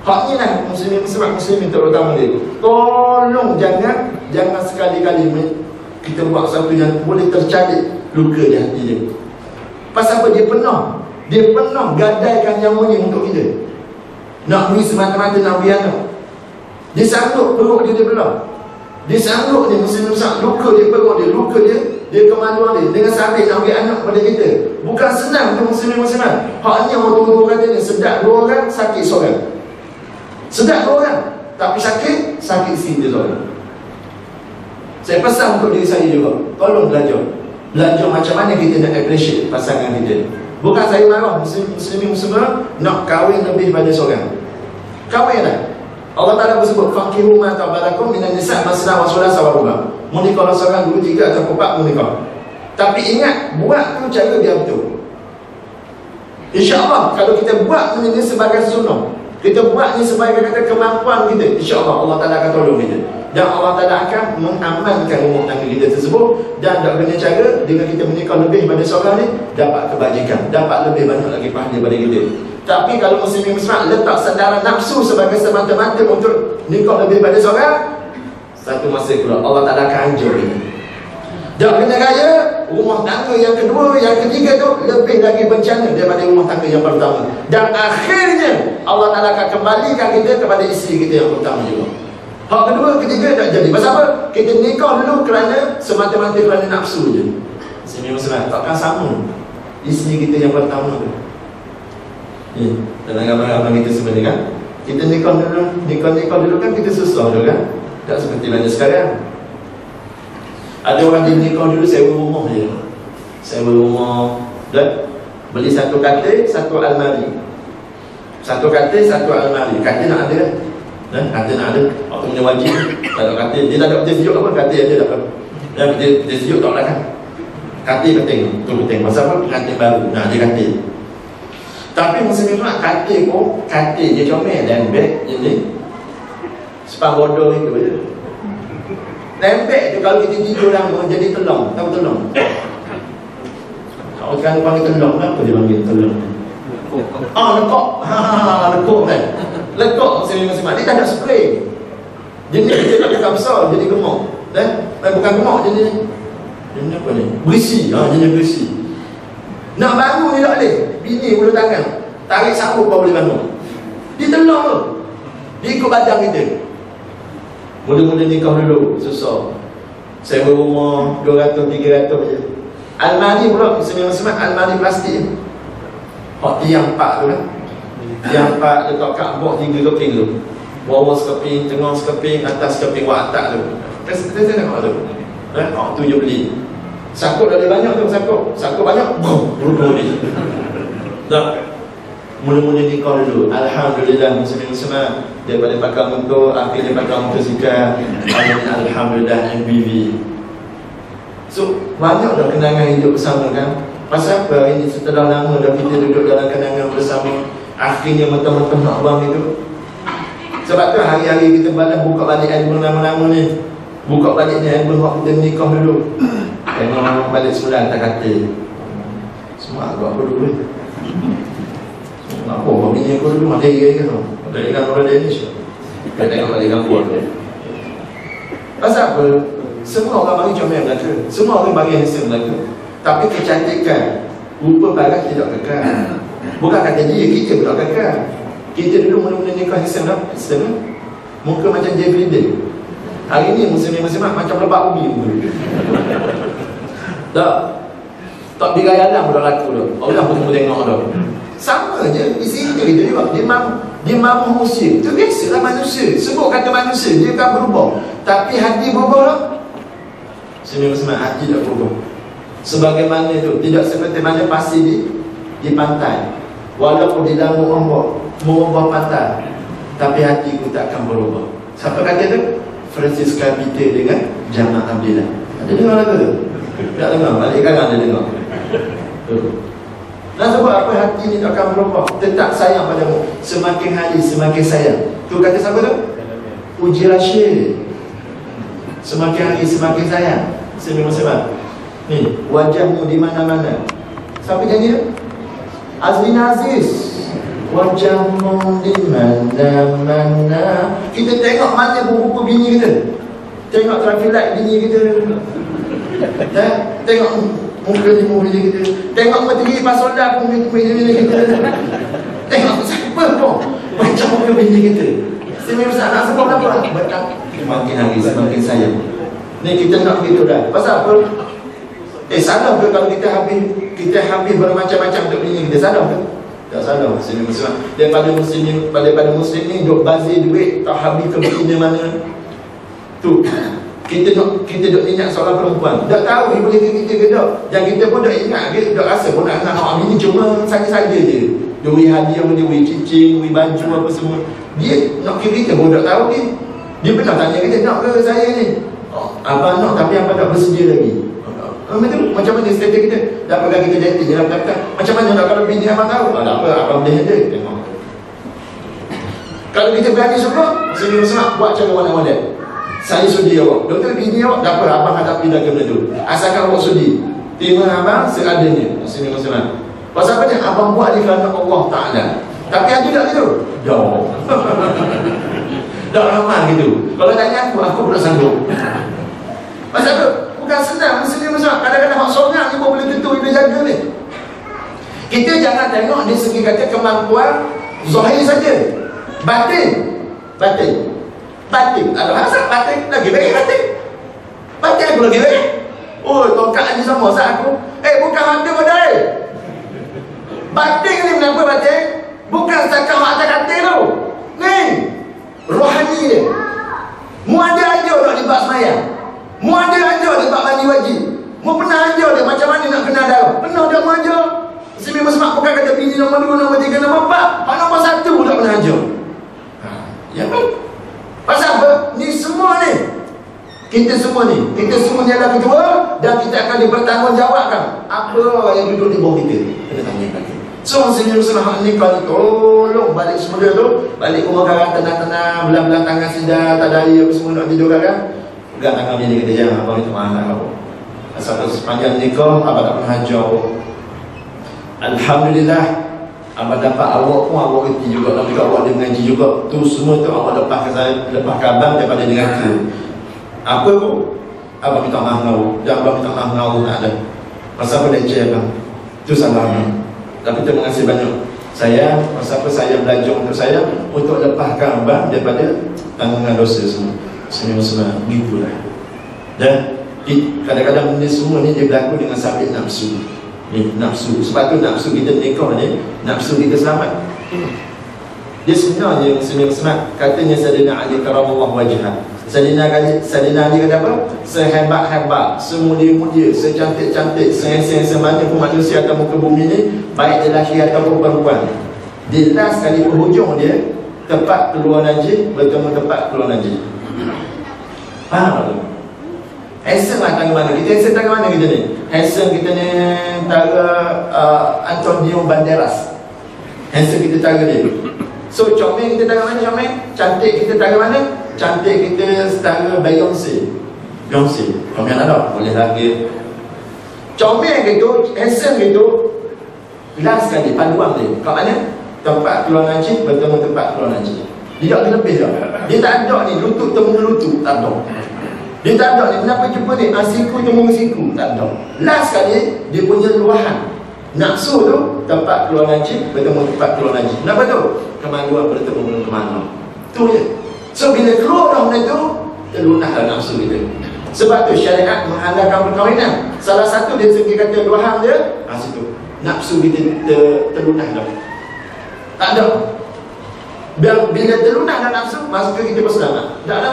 Hak ni lah muslimin terutama dia. Tolong jangan sekali-kali kita buat sesuatu yang boleh tercabik luka di hati dia. Pasal apa? Dia pernah gadaikan nyawa ni untuk kita. Nak beri semata-mata nak beri anak. Dia sanggup perut dia belah. Dia sanggup ni muslim-muslim luka dia perut dia, luka dia kemaluan dia dengan sabit nak beri anak pada kita. Bukan senang tu muslim-musliman. Hak ni orang tua-tua kata ni, sedap 2 orang, sakit seorang. Sedap 2 orang. Tapi sakit isteri dia tolong. Saya pesan untuk diri saya juga, tolong belajar macam mana kita nak appreciate pasangan kita. Bukan saya marah muslim nak kahwin lebih pada seorang. Kahwin lah. Allah Ta'ala bersebut faqihu ma tabarakum minan nisa' masna wa sulasa wa ruba'. Menikah seorang, dua, tiga atau empat menikah. Tapi ingat, buat tu cara dia betul. InsyaAllah kalau kita buat ini sebagai sunnah, kita buat ni sebagai kata kemampuan kita, InsyaAllah Allah Ta'ala akan tolong kita. Dan Allah Ta'ala akan mengamankan rumah tangga kita tersebut. Dan dengan cara dengan kita menikah lebih pada seorang ni, dapat kebajikan, dapat lebih banyak lagi pahala daripada kita. Tapi kalau muslimin muslimat letak sandaran nafsu sebagai semata-mata untuk nikah lebih pada seorang, satu masa pula Allah Ta'ala akan hancur kita. Dan kena raya, rumah tangga yang kedua, yang ketiga tu lebih lagi bencana daripada rumah tangga yang pertama. Dan akhirnya Allah Ta'ala akan kembalikan kita kepada isteri kita yang pertama juga. Hak kedua, ketiga tak jadi. Pasal apa? Kita nikah dulu kerana semata-mata kerana nafsu je. Muslimin muslimat, takkan sama isteri kita yang pertama tu. Dalam gambar-gambar kita sebenarnya kan, kita nikah dulu kan kita susah dulu kan. Tak seperti mana sekarang. Ada orang dia nikah dulu sewa rumah je. Sewa rumah dan beli satu katil, satu almari. Satu katil, satu almari. Katil nak ada kan? Katil nak ada. Waktu punya wajib. Tak ada katil. Dia tak ada peti sejuk apa? Katil ada tak apa. Dan peti sejuk tak belakang. Katil penting. Itu penting. Pasal apa? Katil baru. Nah, dia katil. Tapi muslimin pula katil pun, katil dia comel dan beg je ni. Sepang bodoh itu je. Lembek tu kalau kita tidur lama jadi telong. Tahu telong? Kalau sekarang panggil telong, kenapa dia panggil telong? Lekok. Lekok kan? Lekok muslim-muslimat. Dia tak ada spray. Jenis dia tak bukan besar, jadi gemuk. Bukan gemuk, jenis apa ni? Berisi. Jenis berisi. Nak bangun dia tak boleh. Bini ulu tangan, tarik sabuk kau boleh bangun. Dia telong tu. Dia ikut badan kita. Mula-mula nikah dulu, susah. Sewa rumah 200-300 je. Almari pula, muslim-muslimat, almari plastik. Tiang pak tu kan. Tiang pak letak kat bawah 3 keping tu. Bawah sekeping, tengah sekeping, atas sekeping, watak tu. Kita tengok tu. Tu je beli. Sakut dah banyak tu, sakut banyak, berubah ni. Tak. Mula-mula nikah dulu. Alhamdulillah muslim-muslimat, daripada pakai motor akhirnya pakai motosikal, alhamdulillah MPV. So banyak dah kenangan hidup bersama kan. Pasal apa ini setelah lama dah kita duduk dalam kenangan bersama, akhirnya mentah-mentah nak buang itu. Sebab tu hari-hari kita balas buka balik album lama-lama ni. Buka balik ni album waktu kita nikah dulu. Tengok balik semula tak kata. Semua agak apa dulu ni. Apa bini aku dulu mati gaya kan? Dari kan orang Danish. Kita tengok balik kampung tu. Pasal apa? Semua orang bagi comel belaka. Semua orang bagi handsome belaka. Tapi kecantikan rupa barang tidak kekal. Bukan kata dia, kita pula kekal. Kita dulu mula-mula nikah handsome lah. Muka macam Jeff Linden. Hari ni muslim-muslimat macam lebak ubi muka. Tak birai alam dah laku dah. Allah pun tengok dah. Sama je, isi kita juga. Dia mahu usia. Itu biasalah manusia. Sebut kata manusia, dia akan berubah. Tapi hati berubah lah. Semua hati tak berubah. Sebagaimana tu, tidak seperti mana pasir di pantai. Walaupun di dalam ombak mengubah pantai, tapi hatiku tak akan berubah. Siapa kata tu? Francis Capita dengan Jamal Abdillah. Ada dengar lagu tu? Tak dengar, balik kanan dia dengar. Dan sebab apa hati ni tak akan berubah. Tetap sayang padamu. Semakin hari semakin sayang. Tu kata siapa tu? Uji Rashid. Semakin hari semakin sayang. Sebab ni wajahmu di mana-mana. Siapa nyanyi tu? Azlin Aziz. Wajahmu di mana-mana. Kita tengok mana rupa bini kita. Tengok traffic light bini kita. Tengok muka ni muka kita. Tengok menteri pasoda pun muka bini kita. Tengok siapa pun macam muka bini kita. Semua nak sebab apa? Betul. Semakin hari semakin sayang. Ni kita nak gitu dah. Pasal apa? Salah ke kalau kita habis bermacam-macam untuk bini kita? Salah ke? Tak salah muslim daripada muslim ni duk bazir duit tak habis ke bini mana tu. Kita duk ingat soalan perempuan, tak tahu dia boleh ke kita ke tak, dan kita pun duk ingat ke duk rasa pun nak bini cuma saja-saja je, dia beri hadiah, dia beri cincin, beri baju apa semua, dia nak ke kita pun tak tahu dia pernah tanya kita, nak ke saya ni, abang nak tapi abang tak bersedia lagi. Macam mana status kita dah pegang kita dating dalam kata macam mana nak kalau bini abang tahu tak apa, abang boleh handle. Tengok kalau kita berani semua sini semua buat cara mana-mana, saya sudi awak, doktor bini awak tak apa, abang hadapi dah benda tu, asalkan awak sudi terima abang seadanya. Sini semua pasal apa ni, abang buat ni kerana Allah Ta'ala, tapi ada tak gitu jauh tak ramah gitu. Kalau tanya aku tak sanggup. Pasal apa? Bukan senang muslim besar. Kadang-kadang hak solat ni pun boleh tentu dia jaga ni. Kita jangan tengok di segi kata kemampuan zahir saja. Batin. Ada asal batin lagi baik batin. Batin aku lagi baik. Oh, tongkat ni sama sat aku. Bukan hati modal. Batin ni kenapa batin? Bukan setakat hak atas katil tu. Ni rohani dia. Mu ada aja nak libat semayang. Mu ada aja dia tak mandi wajib. Mu pernah aja dia macam mana nak kena darah. Pernah dia mu aja. Sini semak bukan kata bini nombor 2, nombor 3, nombor 4. Pak nombor 1 tak pernah aja. Ya kan? Pasal apa? Ni semua ni. Kita semua ni adalah ketua dan kita akan dipertanggungjawabkan. Apa yang duduk di bawah kita? Kena tanyakan. So sini Rasulullah ni kalau tolong balik semula tu, balik rumah garang tenang-tenang, belah-belah tangan sidar, tak dari apa semua nak tidur garang. Pegang tangan bini kata, jangan abang itu mahal apa. Asal sepanjang nikah abang tak pernah hajar. Alhamdulillah abang dapat awak pun awak kerti juga, dan juga awak dia mengaji juga. Tu semua tu awak lepaskan saya, lepaskan abang daripada neraka. Apa pun abang minta maaf ngau, dan abang minta maaf ngau tak ada. Pasal apa leceh abang? Tu salah abang. Tapi terima kasih banyak. Saya, pasal apa saya belajar untuk saya untuk lepaskan abang daripada tanggungan dosa semua. Semua begitulah. Dan kadang-kadang benda semua ni dia berlaku dengan sabit nafsu. Nafsu. Sebab tu nafsu kita nikah ni, nafsu kita selamat. Dia sebenarnya muslim-muslimat, katanya Sayyidina Ali karamallahu wajhah. Sayyidina Ali kata apa? Sehebat-hebat, semulia-mulia, secantik-cantik, sehandsome mana pun manusia atas muka bumi ni, baik dia lelaki ataupun perempuan. Di last kali penghujung dia, tempat keluar najis bertemu tempat keluar najis. Faham tak? Handsome lah tangan mana? Kita handsome tangan mana kita ni? Handsome kita ni antara Antonio Banderas. Handsome kita tangan dia. So comel kita tangan mana comel? Cantik kita tangan mana? Cantik kita setara Beyonce. Comel ada? Boleh lagi. Comel gitu, handsome gitu, last sekali paduan dia. Kat mana? Tempat keluar najis bertemu tempat keluar najis. Dia tak lebih dah. Dia tak ada ni lutut temu lutut, tak ada. Dia tak ada ni kenapa jumpa ni siku temu siku, tak ada. Last kali dia punya luahan nafsu tu tempat keluar najis bertemu tempat keluar najis. Kenapa tu? Kemaluan bertemu dengan kemaluan. Tu je. So bila keluar dah benda tu, terlunahlah nafsu kita. Sebab tu syariat menghalalkan perkahwinan. Salah satu dia segi kata luahan dia, situ nafsu kita terlunah dah. Tak ada. Bila terlunak dan nafsu, masa kita berselamat. Tak ada.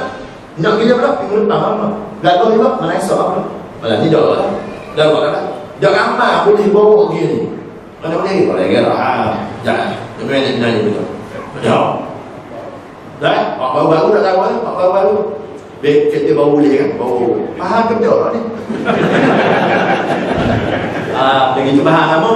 Nak gila pula, minggu depan apa? Gagal juga, mana esok apa? Malah ni dah lah. Dah lah. Dah ramai boleh bawa gini. Mana boleh? Boleh ke lah. Jangan. Dia punya nak betul. Jauh. Dah? Pak baru-baru tak tahu kan? Pak baru-baru. Kita baru boleh kan? Baru. Faham ke tak ni? Begitu faham kamu.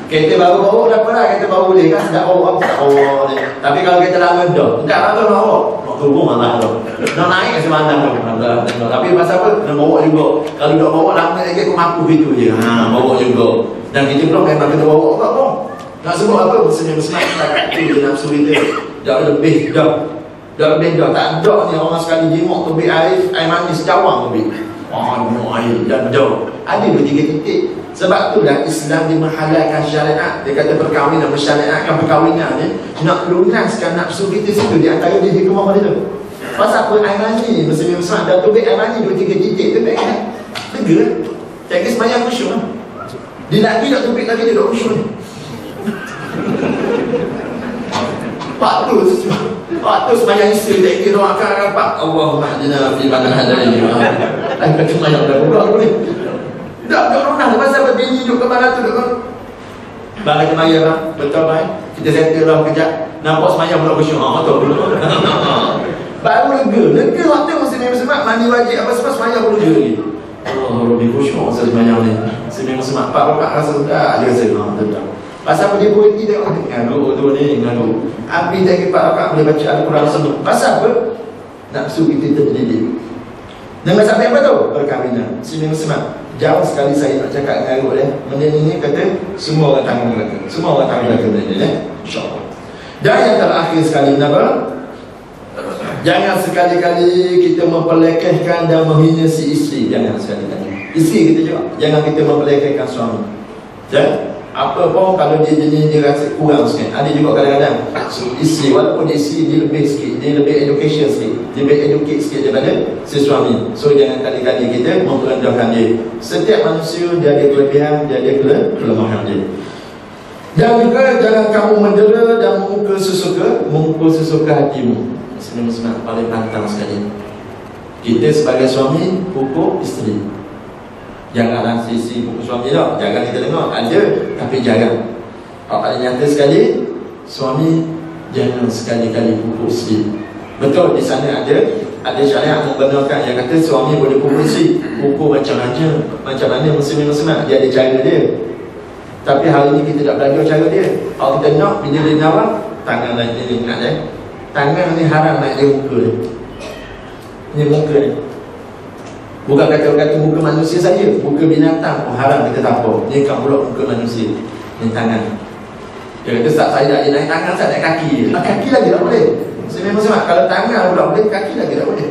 Kereta baru-baru dah pernah, kereta baru boleh kan, sedap bawa apa, tak bawa ni. Tapi kalau kereta lama dah, tak lama bawa, nak turun malah tu. Nak naik kasi mana tu. Tapi pasal apa, kena bawa juga. Kalau nak bawa lama lagi aku mampu gitu je. Bawa juga. Dan kita pula memang kena bawa juga pun. Nak sebut apa, muslim-muslim setakat tu dia nafsu kita. Dah lebih dah. Tak ada ni orang sekali jemuk tu ambil air manis cawang ambil. Minum air dan dah. Ada 2-3 titik. Sebab itulah Islam dimahalalkan syariat. Dia kata perkahwinan, mensyariatkan perkahwinan ni nak lunaskan nafsu kita situ di antara diri kemampuan dia tu. Pasal apa? Air mani muslim-muslim dah tubik air mani 2-3 titik tu baik kan? Lega. Jadi semayang khusyuk kan? Dia lagi nak tubik lagi dia tak khusyuk ni. Waktu semayang isteri tak kira akan rapat Allahumma hadina fi man hadaini. Aku semayang dah buka aku ni. Tak pernah pasal bini duduk ke mana tu duduk. Balik maya lah, betul baik. Kita settle lah kejap. Nampak semayang pula bersyuk. Betul dulu. Baru lega waktu muslim semak mandi wajib apa semua semayang pun lega lagi. Allah lebih khusyuk masa semayang ni. Muslim semak 4 rakaat rasa dah dia rasa betul. Pasal apa dia berhenti tengok ngalu tu ni ngalu. Habis lagi 4 rakaat boleh baca Al-Quran semua. Pasal apa? Nafsu kita terdidik. Dengan sampai apa tu? Perkahwinan. Muslim semak. Jauh sekali saya nak cakap dengan Arul benda ni kata semua orang tanggung belaka. Semua orang tanggung belaka benda ni InsyaAllah. Dan yang terakhir sekali kenapa? Jangan sekali-kali kita memperlekehkan dan menghina si isteri. Jangan sekali-kali. Isteri kita juga. Jangan kita memperlekehkan suami. Dan apa pun kalau dia jenis dia rasa kurang sikit. Ada juga kadang-kadang isteri walaupun isteri dia lebih sikit, dia lebih education sikit, dia lebih educate sikit daripada si suami. So jangan kali-kali kita merendahkan dia. Setiap manusia dia ada kelebihan, dia ada kelemahan dia. Dan juga jangan kamu mendera dan memukul sesuka hatimu. Muslim paling pantang sekali. Kita sebagai suami pukul isteri. Janganlah sisi pukul suami tak. Jangan kita dengar. Ada tapi jarang. Paling nyata sekali, suami jangan sekali-kali pukul isteri. Betul di sana ada syariat membenarkan yang kata suami boleh pukul isteri. Pukul macam mana muslim dia ada cara dia. Tapi hari ni kita tak belajar cara dia. Kalau kita nak bila dia nawar, tangan naik dia ingat dia. Tangan ni haram naik dia muka dia. Ni muka ni. Bukan kata muka manusia saja, muka binatang pun haram kita tampuk. Ni kan pula muka manusia. Ni tangan. Dia kata tak saya tak naik tangan, saya naik kaki. Kaki lagi tak boleh. Sebenarnya kalau tangan pula boleh, kaki lagi tak boleh.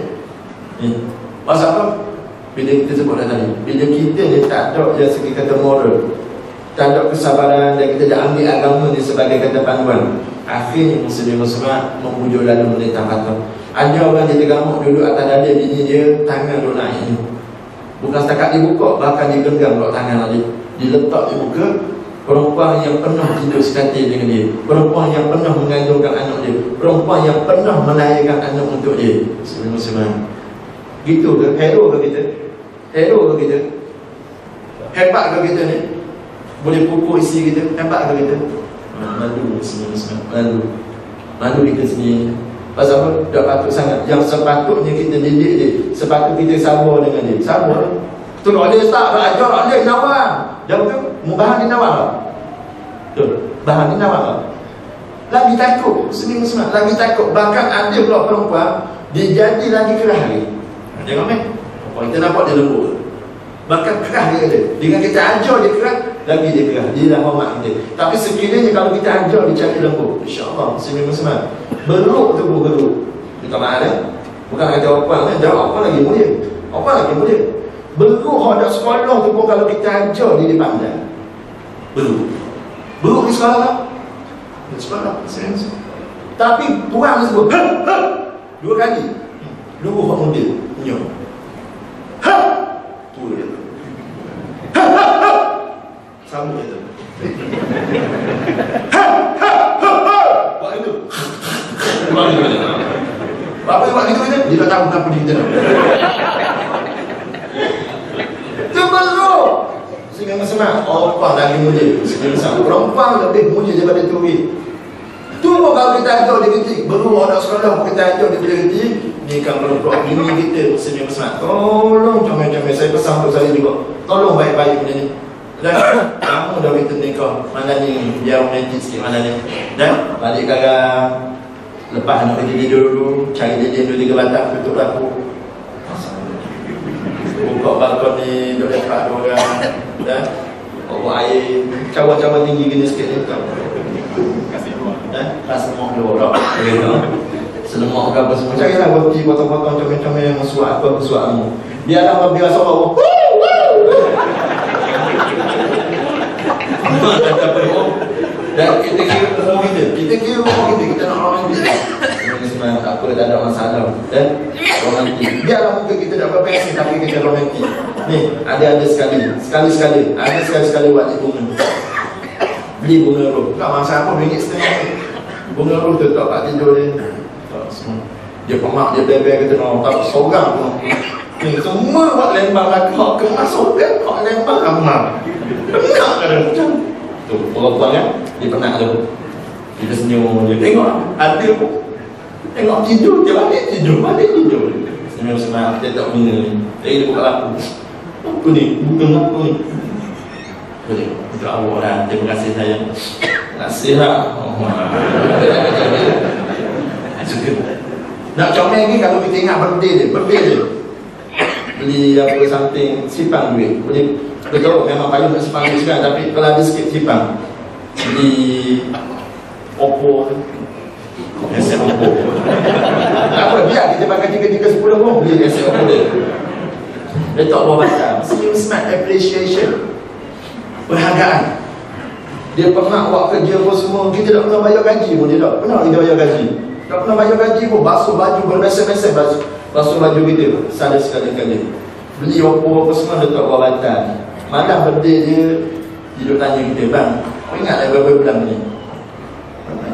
Ni. Pasal apa? Bila kita sebut dah tadi, bila kita ni tak ada yang segi kata moral, tak ada kesabaran dan kita dah ambil agama ni sebagai kata panduan, akhirnya muslim-muslimat memujuk lalu menentang kata. Ada orang dia tergamuk duduk atas dada bini dia, tangan duduk naik ni. Bukan setakat dia buka, bahkan dia genggam duduk tangan dia. Dia letak di muka perempuan yang pernah tidur sekatil dengan dia, perempuan yang pernah mengandungkan anak dia, perempuan yang pernah melahirkan anak untuk dia. Muslim-muslimat. Gitu ke? Hero ke kita? Hero ke kita? Hebat ke kita ni? Boleh pukul isteri kita? Hebat ke kita? Malu muslim-muslimat. Malu kita sendiri. Pasal apa? Tak patut sangat. Yang sepatutnya kita didik dia, sepatutnya kita sabar dengan dia. Sabar. Tolong dia tak ajar dia nawar. Dia betul? Bahan dia nawar tak? Betul. Bahan dia nawar tak? Lagi takut. Muslim-muslimat lagi takut. Bahkan ada pula perempuan dia jadi lagi kerah lagi. Jangan main. Kita nampak dia lembut. Bahkan kerah dia ada. Dengan kita ajar dia kerah, lagi dia kerah. Dia dah hormat kita. Tapi sekiranya kalau kita ajar dia cari lembut, InsyaAllah muslim-muslimat beruk tu pun beruk. Minta maaf dia. Bukan kata opal ni, jawab opal lagi mulia. Opal lagi mulia. Beruk ada sekolah tu pun kalau kita ajar dia pandai. Beruk. Beruk di sekolah tak? Di sekolah. Tapi kurang dia sebut. Dua kali. Dua orang muda. Nyok. Tu dia. Sambut dia tu. Buat itu. Apa buat gitu dia? Dia tak tahu kenapa dia kena. Terberuk. Sehingga senang. Perempuan lagi mulia. Perempuan lebih mulia daripada tuwi. Tu pun kalau kita ajar dia ketik. Baru anak sekolah pun kita ajar dia bila ketik. Ni kan perempuan bini kita senyum senang. Tolong comel-comel. Saya pesan untuk saya juga. Tolong baik-baik benda ni. Dan kamu dah minta nikah. Mana ni? Biar romantik sikit mana ni. Dan balik garang. Lepas anak dia dulu, cari dia dulu 3 batang, tutup lampu. Buka balkon ni, duduk lepak 2 orang. Dan bawa air, cawan-cawan tinggi gini sikit ni. Kasih lemak. Kasih lemak 2 orang. Selemak ke apa semua. Carilah roti, potong-potong, comel-comel yang suat apa, suatmu. Biarlah orang biasa bawa. Dan kita kira rumah kita nak orang kita sebenarnya tak apa, tak ada masalah. Dan romantik, biarlah muka kita tak berpesi tapi kita romantik. Ni, ada sekali-sekali ada sekali-sekali buat bunga. Beli bunga tu, tak masalah apa, RM1.50. Bunga roh tu tak tidur dia. Tak semua. Dia pemak, dia bebel kata tak seorang pun. Ni semua buat lembang lagi. Hak kemas orang, hak lembang amal. Penat kadang macam tu. Perempuan kan, dia penat tu. Dia senyum, dia tengok ada pun. Tengok tidur, dia balik tidur. Senyum-senyum, dia tak guna ni. Jadi dia buka lapu. Apa ni? Bukan apa ni? Boleh, untuk awak lah. Terima kasih sayang. Nasihat. Suka. Nak comel lagi kalau kita ingat birthday dia. Beli apa something, simpan duit. Boleh, betul memang payung nak simpan duit sekarang. Tapi kalau ada sikit simpan. Beli Oppo. Aset Oppo. Tak apa, biar kita pakai 3-10 pun beli aset Oppo dia. Letak bawah batang. Senyum smart appreciation. Perhargaan. Dia pernah buat kerja pun semua. Kita tak pernah bayar gaji pun. Dia tak pernah kita bayar gaji. Tak pernah bayar gaji pun. Basuh baju berbesen-besen. Basuh baju kita. Sada sekali-kali. Beli Oppo apa semua letak bawah batang. Malam birthday dia, dia duduk tanya kita, bang, kau ingat lah berapa bulan ni?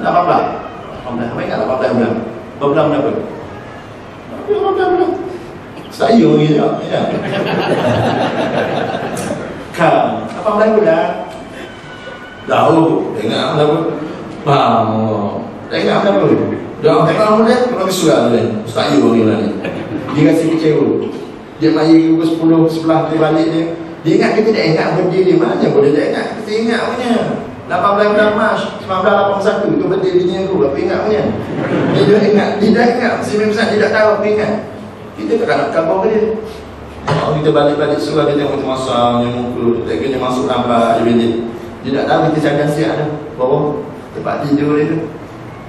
18. Kau ingat 18 bulan? Berapa bulan berapa? 18 bulan. Saya ni tak? Ya. Kau, 18 bulan? Tahu, ingat berapa? Faham. Tak ingat berapa? Dah 18 bulan, kau pergi surat tu kan? Saya ni lah ni. Dia kasi kecewa. Dia mari pukul 10, 11 dia balik dia. Dia ingat kita tak ingat birthday dia. Mana boleh tak ingat? Kita ingat punya 18 bulan Mac 1981 tu birthday dia aku. Apa ingat punya? Dia dah ingat. Dia dah ingat. Sebab dia tak tahu apa ingat. Kita tak nak khabar dia. Kalau kita balik-balik surah dia tengok masang yang muka. Tak kena masuk lambat dia bilik. Dia tak tahu kita cadang siap dah. Bawa tempat tidur dia tu.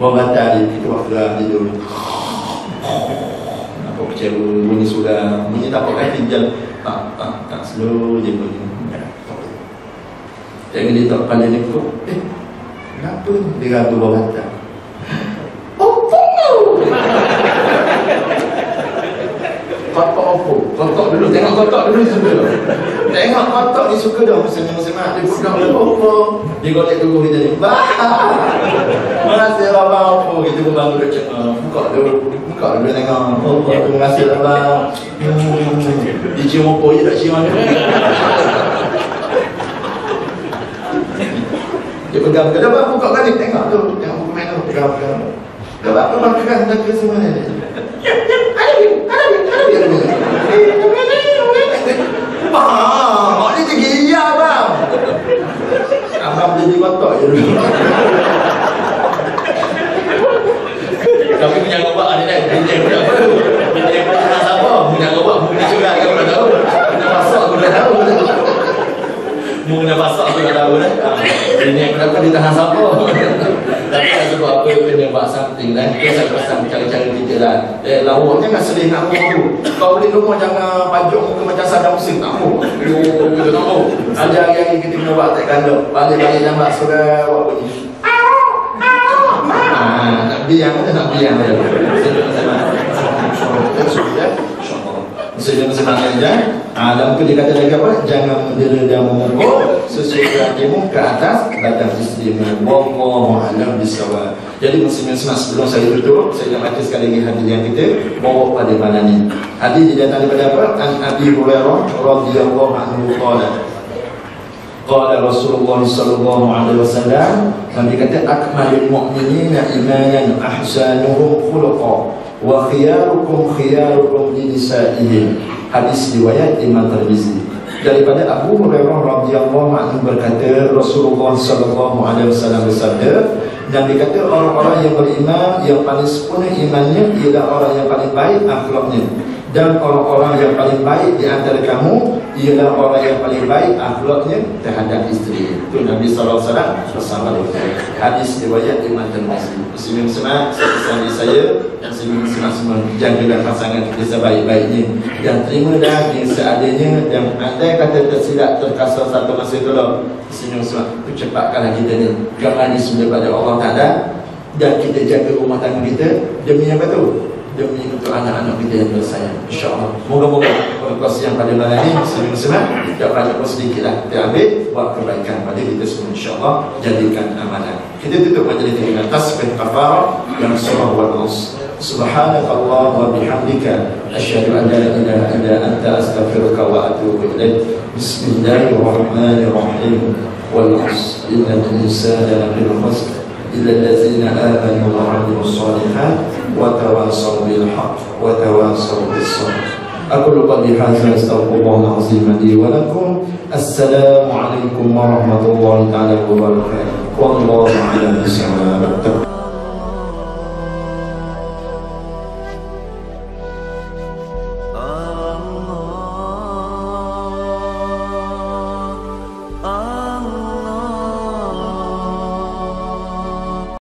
Bawa batal dia. Kita buat gerak tidur. Nampak kecewa. Bunyi surah. Bunyi tapak kaki jalan. Tak slow je bunyi. Jadi dia tak pandai dia kok. Kenapa dia ragu bawa batal? Kotak dulu, tengok kotak dulu suka dah. Tengok kotak ni suka dah. Senyum-senyum dia pegang dia apa. Dia golek tubuh kita ni. Makasih abang apa. Kita pun bangun dia cakap. Buka dulu tengok. Terima kasih abang. Dia cium apa je tak cium dia. Dia pegang. Dah abang buka kali. Tengok tu. Tengok buku main tu. Pegang. Dah abang pegang jaga semua ni. Mak ni tergila bang. Abang jadi kotak je dulu. Tapi punya robak ni kan. Bintang punya apa? Bintang punya khas apa? Punya robak punya surat kan dah tahu. Punya pasak aku dah tahu. Punya pasak aku dah tahu dah. Ini aku dapat ditahan siapa. Tapi tak sebab apa kena buat something lah. Kita pasang cara-cara kita lah. Lawak jangan sedih nak aku. Kau beli rumah jangan pajuk muka macam Saddam Hussein. Tak mahu. Kita tak mahu. Ada hari-hari kita kena buat tak kandung. Balik-balik nampak surah buat bunyi. Nak biang atau nak biang dia? Senang-senang saja. Dalam tu dia kata lagi apa? Jangan mendera dan memukul sesuatu hatimu ke atas batang istimewa. Wallahu a'lam bissawab. Jadi muslimin sebelum saya tutup, saya nak baca sekali lagi hadis yang kita bawa pada malam ni. Hadis didatangkan daripada apa? An Abi Hurairah radhiyallahu anhu qala. Qala Rasulullah sallallahu alaihi wasallam, Nabi kata akmalul mu'minina imanan ahsanuhum khuluqan wa khiyarukum khiyarukum li nisaihim. Hadis riwayat Imam Tirmizi. Daripada Abu Hurairah radhiyallahu anhu berkata, Rasulullah sallallahu alaihi wasallam bersabda, Nabi kata orang-orang yang beriman yang paling sempurna imannya ialah orang yang paling baik akhlaknya, dan orang-orang yang paling baik di antara kamu ialah orang yang paling baik akhlaknya terhadap isteri. Itu Nabi sallallahu alaihi wasallam bersama. Hadis riwayat Imam Tirmizi. Muslimin semua, saya dan semua jagalah pasangan kita sebaik-baiknya dan terimalah yang seadanya, dan andai kata tersilap terkasar satu masa itu lah, muslimin semua percepatkanlah kita ni kembali daripada Allah Ta'ala, dan kita jaga rumah tangga kita demi apa tu? demi untuk anak-anak kita yang bersayang, insya-Allah. Moga-moga berkuasa yang pada malam ini muslim-muslimat tak banyak pun sedikitlah diambil buat kebaikan pada kita semua, insya-Allah. Jadikan amanah. Kita tutup majlis dengan tasbih kafarah yang surah Al-Nas. Subhanakallah wa bihamdika asyhadu an la ilaha illa anta astaghfiruka wa atubu ilaik. Bismillahirrahmanirrahim. Wal 'asr innal insana lafi khusr illa allazina amanu wa 'amilus shalihat wa tawasaw bil haqq wa tawasaw bis sabr. Aku qawli hadza astaghfirullahal azim li wa lakum. Assalamu alaikum warahmatullahi taala wabarakatuh. Wallahu a'lam bishawab.